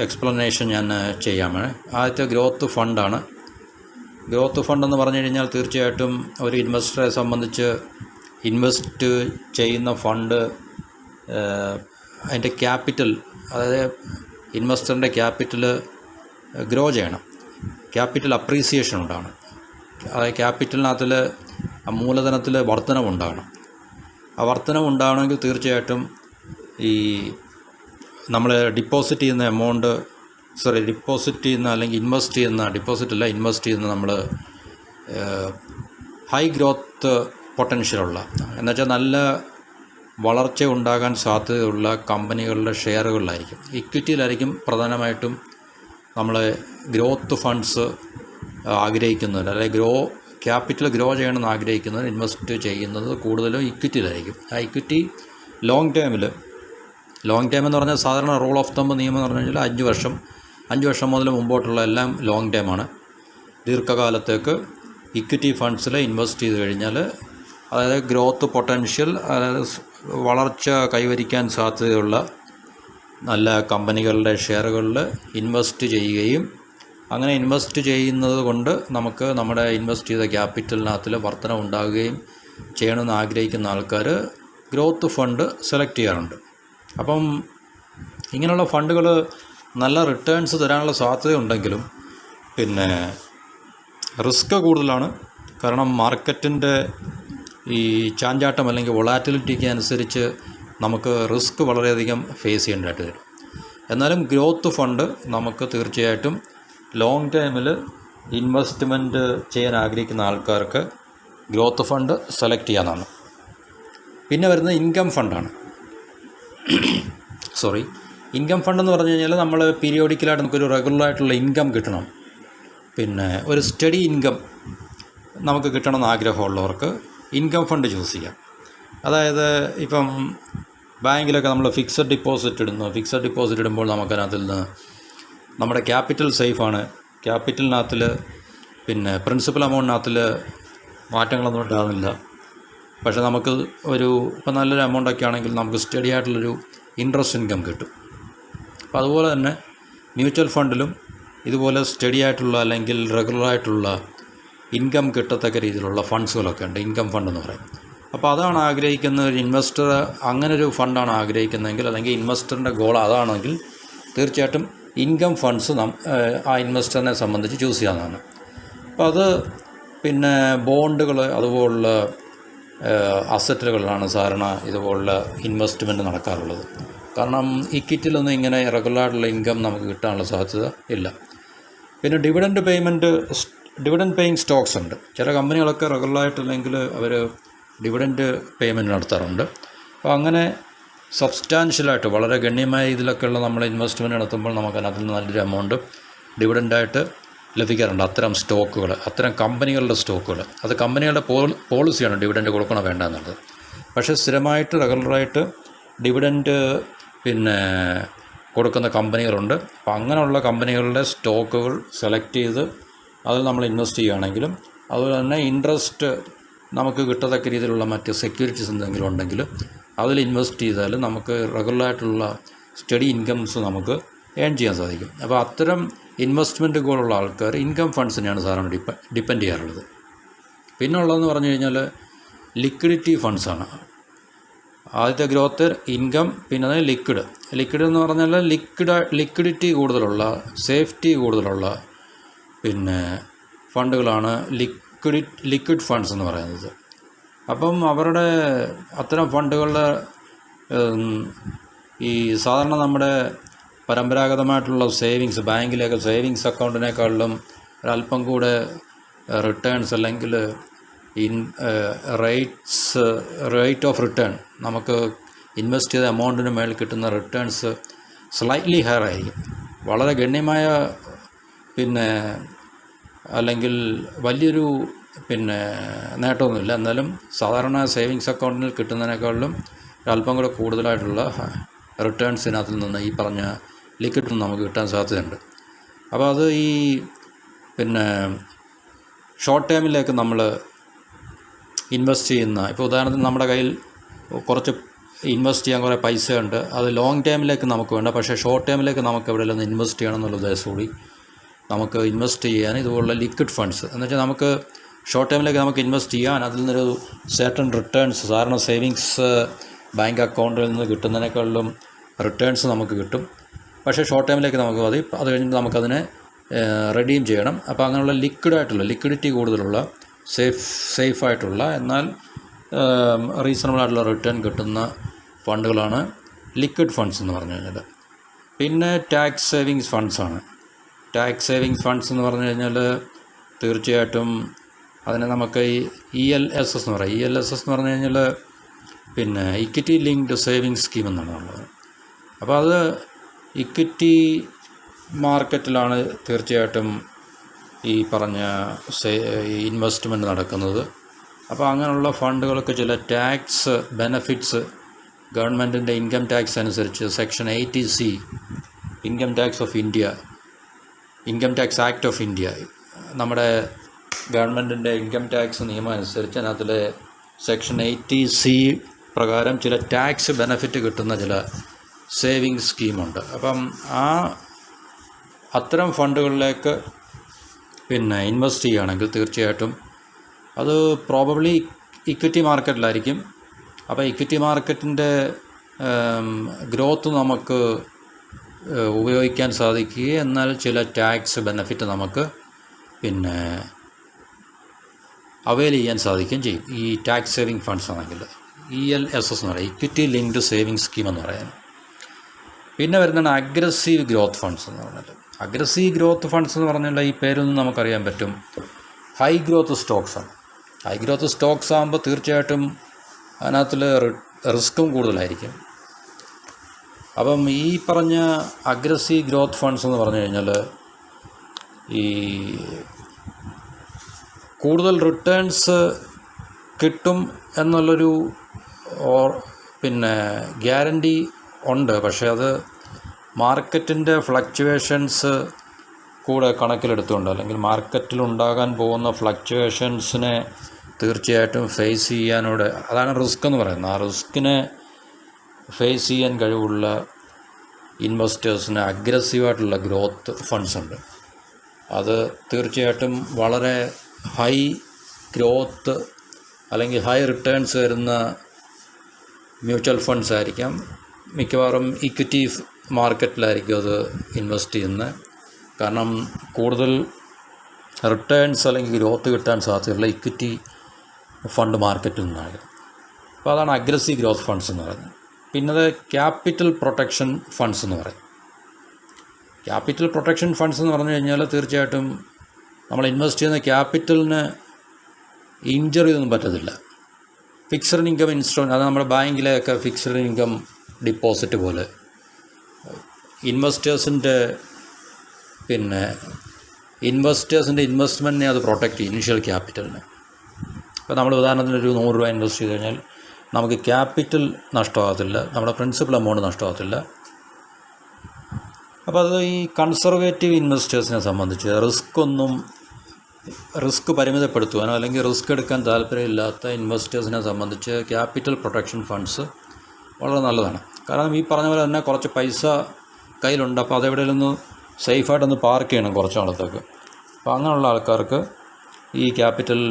എക്സ്പ്ലനേഷൻ ഞാൻ ചെയ്യാമേ. ആദ്യത്തെ ഗ്രോത്ത് ഫണ്ടാണ്. ഗ്രോത്ത് ഫണ്ടെന്ന് പറഞ്ഞു കഴിഞ്ഞാൽ തീർച്ചയായിട്ടും ഒരു ഇൻവെസ്റ്ററെ സംബന്ധിച്ച് ഇൻവെസ്റ്റ് ചെയ്യുന്ന ഫണ്ട് അതിൻ്റെ ക്യാപിറ്റൽ, അതായത് ഇൻവെസ്റ്ററിൻ്റെ ക്യാപിറ്റൽ ഗ്രോ ചെയ്യണം, ക്യാപിറ്റൽ അപ്രീസിയേഷൻ ഉണ്ടാകണം, അതായത് ക്യാപിറ്റലിനകത്തിൽ മൂലധനത്തിൽ വർധനവുണ്ടാകണം. ആ വർധനവുണ്ടാകണമെങ്കിൽ തീർച്ചയായിട്ടും ഈ നമ്മൾ ഡിപ്പോസിറ്റ് ചെയ്യുന്ന എമൗണ്ട്, ഡിപ്പോസിറ്റ് ചെയ്യുന്ന അല്ലെങ്കിൽ ഇൻവെസ്റ്റ് ചെയ്യുന്ന നമ്മൾ ഹൈ ഗ്രോത്ത് പൊട്ടൻഷ്യലുള്ള, എന്നുവെച്ചാൽ നല്ല വളർച്ച ഉണ്ടാകാൻ സാധ്യതയുള്ള കമ്പനികളുടെ ഷെയറുകളിലായിരിക്കും, ഇക്വിറ്റിയിലായിരിക്കും പ്രധാനമായിട്ടും നമ്മൾ ഗ്രോത്ത് ഫണ്ട്സ് ആഗ്രഹിക്കുന്നത്, അല്ലെങ്കിൽ ക്യാപിറ്റൽ ഗ്രോ ചെയ്യണമെന്ന് ആഗ്രഹിക്കുന്നത്, ഇൻവെസ്റ്റ് ചെയ്യുന്നത് കൂടുതലും ഇക്വിറ്റിയിലായിരിക്കും. ആ ഇക്വിറ്റി ലോങ് ടേം എന്ന് പറഞ്ഞാൽ സാധാരണ റൂൾ ഓഫ് തമ്പ് നിയമം എന്ന് പറഞ്ഞു കഴിഞ്ഞാൽ 5 വർഷം മുതൽ മുമ്പോട്ടുള്ള എല്ലാം ലോങ് ടേമാണ്. ദീർഘകാലത്തേക്ക് ഇക്വിറ്റി ഫണ്ട്സിൽ ഇൻവെസ്റ്റ് ചെയ്ത് കഴിഞ്ഞാൽ, അതായത് ഗ്രോത്ത് പൊട്ടൻഷ്യൽ, അതായത് വളർച്ച കൈവരിക്കാൻ സാധ്യതയുള്ള നല്ല കമ്പനികളുടെ ഷെയറുകളിൽ ഇൻവെസ്റ്റ് ചെയ്യുകയും, അങ്ങനെ ഇൻവെസ്റ്റ് ചെയ്യുന്നത് കൊണ്ട് നമുക്ക് നമ്മുടെ ഇൻവെസ്റ്റ് ചെയ്ത ക്യാപിറ്റലിനകത്തിൽ വർധന ഉണ്ടാകുകയും ചെയ്യണമെന്ന് ആഗ്രഹിക്കുന്ന ആൾക്കാർ ഗ്രോത്ത് ഫണ്ട് സെലക്ട് ചെയ്യാറുണ്ട്. അപ്പം ഇങ്ങനെയുള്ള ഫണ്ടുകൾ നല്ല റിട്ടേൺസ് തരാനുള്ള സാധ്യതയുണ്ടെങ്കിലും പിന്നെ റിസ്ക് കൂടുതലാണ്. കാരണം മാർക്കറ്റിൻ്റെ ഈ ചാഞ്ചാട്ടം അല്ലെങ്കിൽ വൊളാറ്റിലിറ്റിക്ക് അനുസരിച്ച് നമുക്ക് റിസ്ക് വളരെയധികം ഫേസ് ചെയ്യേണ്ടതായിട്ട് വരും. എന്നാലും ഗ്രോത്ത് ഫണ്ട് നമുക്ക് തീർച്ചയായിട്ടും ലോങ് ടൈമിൽ ഇൻവെസ്റ്റ്മെൻറ്റ് ചെയ്യാൻ ആഗ്രഹിക്കുന്ന ആൾക്കാർക്ക് ഗ്രോത്ത് ഫണ്ട് സെലക്ട് ചെയ്യാനാണ്. പിന്നെ വരുന്നത് ഇൻകം ഫണ്ടാണ്. ഇൻകം ഫണ്ടെന്ന് പറഞ്ഞു കഴിഞ്ഞാൽ നമ്മൾ പീരിയോഡിക്കലായിട്ട് നമുക്കൊരു റെഗുലറായിട്ടുള്ള ഇൻകം കിട്ടണം, പിന്നെ ഒരു സ്റ്റഡി ഇൻകം നമുക്ക് കിട്ടണമെന്ന് ആഗ്രഹമുള്ളവർക്ക് ഇൻകം ഫണ്ട് ചൂസ് ചെയ്യാം. അതായത് ഇപ്പം ബാങ്കിലൊക്കെ നമ്മൾ ഫിക്സഡ് ഡിപ്പോസിറ്റ് ഇടുമ്പോൾ നമുക്കതിനകത്തിൽ നിന്ന് നമ്മുടെ ക്യാപിറ്റൽ സേഫാണ്, ക്യാപിറ്റലിനകത്തിൽ പിന്നെ പ്രിൻസിപ്പൽ എമൗണ്ടിനകത്തിൽ മാറ്റങ്ങളൊന്നും ഉണ്ടാകുന്നില്ല. പക്ഷേ നമുക്ക് ഇപ്പം നല്ലൊരു എമൗണ്ടൊക്കെ ആണെങ്കിൽ നമുക്ക് സ്റ്റഡി ആയിട്ടുള്ളൊരു ഇൻട്രസ്റ്റ് ഇൻകം കിട്ടും. അപ്പോൾ അതുപോലെ തന്നെ മ്യൂച്വൽ ഫണ്ടിലും ഇതുപോലെ സ്റ്റഡി ആയിട്ടുള്ള അല്ലെങ്കിൽ റെഗുലറായിട്ടുള്ള ഇൻകം കിട്ടത്തക്ക രീതിയിലുള്ള ഫണ്ട്സുകളൊക്കെ ഉണ്ട്, ഇൻകം ഫണ്ട് എന്ന് പറയും. അപ്പോൾ അതാണ് ആഗ്രഹിക്കുന്ന ഒരു ഇൻവെസ്റ്റർ, അങ്ങനൊരു ഫണ്ടാണ് ആഗ്രഹിക്കുന്നതെങ്കിൽ, അല്ലെങ്കിൽ ഇൻവെസ്റ്ററിൻ്റെ ഗോൾ അതാണെങ്കിൽ തീർച്ചയായിട്ടും ഇൻകം ഫണ്ട്സ് ആ ഇൻവെസ്റ്ററിനെ സംബന്ധിച്ച് ചൂസ് ചെയ്യാവുന്നതാണ്. അപ്പോൾ അത് പിന്നെ ബോണ്ടുകൾ അതുപോലുള്ള അസറ്റുകളിലാണ് സാധാരണ ഇതുപോലുള്ള ഇൻവെസ്റ്റ്മെൻറ്റ് നടക്കാറുള്ളത്. കാരണം ഇക്വിറ്റിയിലൊന്നും ഇങ്ങനെ റെഗുലറായിട്ടുള്ള ഇൻകം നമുക്ക് കിട്ടാനുള്ള സാധ്യത ഇല്ല. പിന്നെ ഡിവിഡൻഡ് പേയിങ് സ്റ്റോക്സ് ഉണ്ട്. ചില കമ്പനികളൊക്കെ റെഗുലറായിട്ടില്ലെങ്കിൽ അവർ ഡിവിഡൻഡ് പേയ്മെൻറ്റ് നടത്താറുണ്ട്. അപ്പോൾ അങ്ങനെ സബ്സ്റ്റാൻഷ്യലായിട്ട് വളരെ ഗണ്യമായ ഇതിലൊക്കെയുള്ള നമ്മൾ ഇൻവെസ്റ്റ്മെൻറ്റ് നടത്തുമ്പോൾ നമുക്ക് അതിൽ നിന്ന് നല്ലൊരു എമൗണ്ട് ഡിവിഡൻഡായിട്ട് ലഭിക്കാറുണ്ട്. അത്തരം കമ്പനികളുടെ സ്റ്റോക്കുകൾ, അത് കമ്പനികളുടെ പോളിസിയാണ് ഡിവിഡൻഡ് കൊടുക്കണോ വേണ്ട എന്നുള്ളത്. പക്ഷേ സ്ഥിരമായിട്ട് റെഗുലറായിട്ട് ഡിവിഡൻഡ് പിന്നെ കൊടുക്കുന്ന കമ്പനികളുണ്ട്. അപ്പോൾ അങ്ങനെയുള്ള കമ്പനികളുടെ സ്റ്റോക്കുകൾ സെലക്ട് ചെയ്ത് അതിൽ നമ്മൾ ഇൻവെസ്റ്റ് ചെയ്യുകയാണെങ്കിലും, അതുപോലെ തന്നെ ഇൻട്രസ്റ്റ് നമുക്ക് കിട്ടത്തക്ക രീതിയിലുള്ള മറ്റ് സെക്യൂരിറ്റീസ് എന്തെങ്കിലും ഉണ്ടെങ്കിൽ അതിൽ ഇൻവെസ്റ്റ് ചെയ്താൽ നമുക്ക് റെഗുലറായിട്ടുള്ള സ്റ്റഡി ഇൻകംസ് നമുക്ക് ഏൺ ചെയ്യാൻ സാധിക്കും. അപ്പോൾ അത്തരം ഇൻവെസ്റ്റ്മെൻറ്റ് ഗോളുള്ള ആൾക്കാർ ഇൻകം ഫണ്ട്സിനെയാണ് സാധാരണ ഡിപ്പെൻഡ് ചെയ്യാറുള്ളത്. പിന്നെ ഉള്ളതെന്ന് പറഞ്ഞു കഴിഞ്ഞാൽ ലിക്വിഡിറ്റി ഫണ്ട്സാണ്. ആദ്യത്തെ ഗ്രോത്ത്, ഇൻകം, പിന്നെ ലിക്വിഡ് എന്ന് പറഞ്ഞാൽ ലിക്വിഡിറ്റി കൂടുതലുള്ള, സേഫ്റ്റി കൂടുതലുള്ള പിന്നെ ഫണ്ടുകളാണ് ലിക്വിഡ് ഫണ്ട്സ് എന്ന് പറയുന്നത്. അപ്പം അവരുടെ അത്തരം ഫണ്ടുകളുടെ ഈ സാധാരണ നമ്മുടെ പരമ്പരാഗതമായിട്ടുള്ള ബാങ്കിലേക്ക് സേവിങ്സ് അക്കൗണ്ടിനേക്കാളിലും ഒരല്പം കൂടെ റിട്ടേൺസ് അല്ലെങ്കിൽ റേറ്റ് ഓഫ് റിട്ടേൺ, നമുക്ക് ഇൻവെസ്റ്റ് ചെയ്ത എമൗണ്ടിന് മേൽ കിട്ടുന്ന റിട്ടേൺസ് സ്ലൈറ്റ്ലി ഹയർ ആയിരിക്കും. വളരെ ഗണ്യമായ അല്ലെങ്കിൽ വലിയൊരു നേട്ടമൊന്നുമില്ല. എന്നാലും സാധാരണ സേവിങ്സ് അക്കൗണ്ടിൽ കിട്ടുന്നതിനേക്കാളും അല്പം കൂടെ കൂടുതലായിട്ടുള്ള റിട്ടേൺസ് ഇതിനകത്തിൽ നിന്ന് ഈ പറഞ്ഞ ലിക്വിഡിൽ നിന്ന് നമുക്ക് കിട്ടാൻ സാധ്യതയുണ്ട്. അപ്പോൾ അത് ഈ ഷോർട്ട് ടേമിലേക്ക് നമ്മൾ ഇൻവെസ്റ്റ് ചെയ്യുന്ന, ഇപ്പോൾ ഉദാഹരണത്തിന് നമ്മുടെ കയ്യിൽ കുറച്ച് ഇൻവെസ്റ്റ് ചെയ്യാൻ കുറേ പൈസയുണ്ട്, അത് ലോങ് ടേമിലേക്ക് നമുക്ക് വേണ്ട, പക്ഷേ ഷോർട്ട് ടേമിലേക്ക് നമുക്ക് എവിടെയെല്ലാം ഒന്ന് ഇൻവെസ്റ്റ് ചെയ്യണം എന്നുള്ള ഉദ്ദേശത്തോടെ നമുക്ക് ഇൻവെസ്റ്റ് ചെയ്യാൻ ഇതുപോലുള്ള ലിക്വിഡ് ഫണ്ട്സ് എന്ന് വെച്ചാൽ നമുക്ക് ഷോർട്ട് ടേമിലേക്ക് നമുക്ക് ഇൻവെസ്റ്റ് ചെയ്യാൻ അതിൽ നിന്നൊരു സർട്ടൺ റിട്ടേൺസ്, സാധാരണ സേവിങ്സ് ബാങ്ക് അക്കൗണ്ടിൽ നിന്ന് കിട്ടുന്നതിനേക്കാളും റിട്ടേൺസ് നമുക്ക് കിട്ടും. പക്ഷേ ഷോർട്ട് ടൈമിലേക്ക് നമുക്ക് മതി. അത് കഴിഞ്ഞിട്ട് നമുക്കതിനെ റെഡീം ചെയ്യണം. അപ്പോൾ അങ്ങനെയുള്ള ലിക്വിഡിറ്റി കൂടുതലുള്ള സേഫായിട്ടുള്ള എന്നാൽ റീസണബിളായിട്ടുള്ള റിട്ടേൺ കിട്ടുന്ന ഫണ്ടുകളാണ് ലിക്വിഡ് ഫണ്ട്സ് എന്ന് പറഞ്ഞു കഴിഞ്ഞാൽ. പിന്നെ ടാക്സ് സേവിങ്സ് ഫണ്ട്സാണ്. ടാക്സ് സേവിങ്സ് ഫണ്ട്സ് എന്ന് പറഞ്ഞു കഴിഞ്ഞാൽ തീർച്ചയായിട്ടും അതിനെ നമുക്ക് ELSS എന്ന് പറയും. ELSS എന്ന് പറഞ്ഞു കഴിഞ്ഞാൽ ഇക്വിറ്റി ലിങ്ക്ഡ് സേവിങ്സ് സ്കീം എന്നാണ് ഉള്ളത്. അപ്പോൾ അത് ഇക്വിറ്റി മാർക്കറ്റിലാണ് തീർച്ചയായിട്ടും ഈ പറഞ്ഞ ഇൻവെസ്റ്റ്മെൻറ്റ് നടക്കുന്നത്. അപ്പോൾ അങ്ങനെയുള്ള ഫണ്ടുകൾക്ക് ചില ടാക്സ് ബെനഫിറ്റ്സ് ഗവൺമെൻറ്റിൻ്റെ ഇൻകം ടാക്സ് അനുസരിച്ച് section 80C income tax act of India, നമ്മുടെ ഗവൺമെൻറ്റിൻ്റെ ഇൻകം ടാക്സ് നിയമം അനുസരിച്ച് അതിനകത്തിലെ സെക്ഷൻ 80C പ്രകാരം ചില ടാക്സ് ബെനഫിറ്റ് കിട്ടുന്ന ചില സേവിങ്സ് സ്കീമുണ്ട്. അപ്പം അത്തരം ഫണ്ടുകളിലേക്ക് ഇൻവെസ്റ്റ് ചെയ്യുകയാണെങ്കിൽ തീർച്ചയായിട്ടും അത് പ്രോബബ്ലി ഇക്വിറ്റി മാർക്കറ്റിലായിരിക്കും. അപ്പോൾ ഇക്വിറ്റി മാർക്കറ്റിൻ്റെ ഗ്രോത്ത് നമുക്ക് ഉപയോഗിക്കാൻ സാധിക്കുകയും എന്നാൽ ചില ടാക്സ് ബെനഫിറ്റ് നമുക്ക് അവെയിൽ ചെയ്യാൻ സാധിക്കുകയും ചെയ്യും. ഈ ടാക്സ് സേവിങ് ഫണ്ട്സ് ആണെങ്കിൽ ELSS എന്ന് പറയും, ഇക്വിറ്റി ലിങ്ക്ഡ് സേവിങ് സ്കീം എന്ന് പറയാൻ. പിന്നെ വരുന്നതാണ് അഗ്രസീവ് ഗ്രോത്ത് ഫണ്ട്സ് എന്ന് പറഞ്ഞാൽ. അഗ്രസീവ് ഗ്രോത്ത് ഫണ്ട്സ് എന്ന് പറഞ്ഞാൽ ഈ പേരൊന്നും നമുക്കറിയാൻ പറ്റും. ഹൈ ഗ്രോത്ത് സ്റ്റോക്സാണ്. ഹൈ ഗ്രോത്ത് സ്റ്റോക്സ് ആകുമ്പോൾ തീർച്ചയായിട്ടും അതിനകത്തിൽ റിസ്ക്കും കൂടുതലായിരിക്കും. അപ്പം ഈ പറഞ്ഞ അഗ്രസീവ് ഗ്രോത്ത് ഫണ്ട്സ് എന്ന് പറഞ്ഞു കഴിഞ്ഞാൽ ഈ കൂടുതൽ റിട്ടേൺസ് കിട്ടും എന്നുള്ളൊരു ഗ്യാരണ്ടി ഉണ്ട്. പക്ഷേ അത് മാർക്കറ്റിൻ്റെ ഫ്ലക്ച്വേഷൻസ് കൂടെ കണക്കിലെടുത്തുകൊണ്ട് അല്ലെങ്കിൽ മാർക്കറ്റിലുണ്ടാകാൻ പോകുന്ന ഫ്ലക്ച്വേഷൻസിനെ തീർച്ചയായിട്ടും ഫേസ് ചെയ്യാനോടെ, അതാണ് റിസ്ക് എന്ന് പറയുന്നത്. ആ റിസ്കിനെ ഫേസ് ചെയ്യാൻ കഴിവുള്ള ഇൻവെസ്റ്റേഴ്സിന് അഗ്രസീവായിട്ടുള്ള ഗ്രോത്ത് ഫണ്ട്സ് ഉണ്ട്. അത് തീർച്ചയായിട്ടും വളരെ ഹൈ ഗ്രോത്ത് അല്ലെങ്കിൽ ഹൈ റിട്ടേൺസ് വരുന്ന മ്യൂച്വൽ ഫണ്ട്സ് ആയിരിക്കാം. മിക്കവാറും ഇക്വിറ്റി മാർക്കറ്റിലായിരിക്കും അത് ഇൻവെസ്റ്റ് ചെയ്യുന്നത്. കാരണം കൂടുതൽ റിട്ടേൺസ് അല്ലെങ്കിൽ ഗ്രോത്ത് കിട്ടാൻ സാധ്യതയുള്ള ഇക്വിറ്റി ഫണ്ട് മാർക്കറ്റിൽ നിന്നാണ്. അപ്പോൾ അതാണ് അഗ്രസീവ് ഗ്രോത്ത് ഫണ്ട്സ് എന്ന് പറയുന്നത്. പിന്നെ അത് ക്യാപിറ്റൽ പ്രൊട്ടക്ഷൻ ഫണ്ട്സ് എന്ന് പറയും. ക്യാപിറ്റൽ പ്രൊട്ടക്ഷൻ ഫണ്ട്സ് എന്ന് പറഞ്ഞു കഴിഞ്ഞാൽ തീർച്ചയായിട്ടും നമ്മൾ ഇൻവെസ്റ്റ് ചെയ്യുന്ന ക്യാപിറ്റലിന് ഇഞ്ചറി ഒന്നും പറ്റത്തില്ല. ഫിക്സഡ് ഇൻകം ഇൻസ്ട്രുമെൻ്റ്, അത് നമ്മുടെ ബാങ്കിലെയൊക്കെ ഫിക്സഡ് ഇൻകം ഡിപ്പോസിറ്റ് പോലെ ഇൻവെസ്റ്റേഴ്സിൻ്റെ ഇൻവെസ്റ്റ്മെൻറ്റിനെ അത് പ്രൊട്ടക്റ്റ് ചെയ്യും, ഇനിഷ്യൽ ക്യാപിറ്റലിനെ. ഇപ്പോൾ നമ്മൾ ഉദാഹരണത്തിന് ഒരു 100 രൂപ ഇൻവെസ്റ്റ് ചെയ്ത് കഴിഞ്ഞാൽ നമുക്ക് ക്യാപിറ്റൽ നഷ്ടമാകത്തില്ല, നമ്മുടെ പ്രിൻസിപ്പൽ എമൗണ്ട് നഷ്ടമാകത്തില്ല. അപ്പോൾ അത് ഈ കൺസർവേറ്റീവ് ഇൻവെസ്റ്റേഴ്സിനെ സംബന്ധിച്ച് റിസ്ക് പരിമിതപ്പെടുത്തുവാനോ അല്ലെങ്കിൽ റിസ്ക് എടുക്കാൻ താല്പര്യമില്ലാത്ത ഇൻവെസ്റ്റേഴ്സിനെ സംബന്ധിച്ച് ക്യാപിറ്റൽ പ്രൊട്ടക്ഷൻ ഫണ്ട്സ് വളരെ നല്ലതാണ്. കാരണം ഈ പറഞ്ഞ പോലെ തന്നെ കുറച്ച് പൈസ കയ്യിലുണ്ട്, അപ്പോൾ അതെവിടെയൊന്ന് സേഫായിട്ടൊന്ന് പാർക്ക് ചെയ്യണം കുറച്ച് നാളത്തേക്ക്. അപ്പോൾ അങ്ങനെയുള്ള ആൾക്കാർക്ക് ഈ ക്യാപിറ്റൽ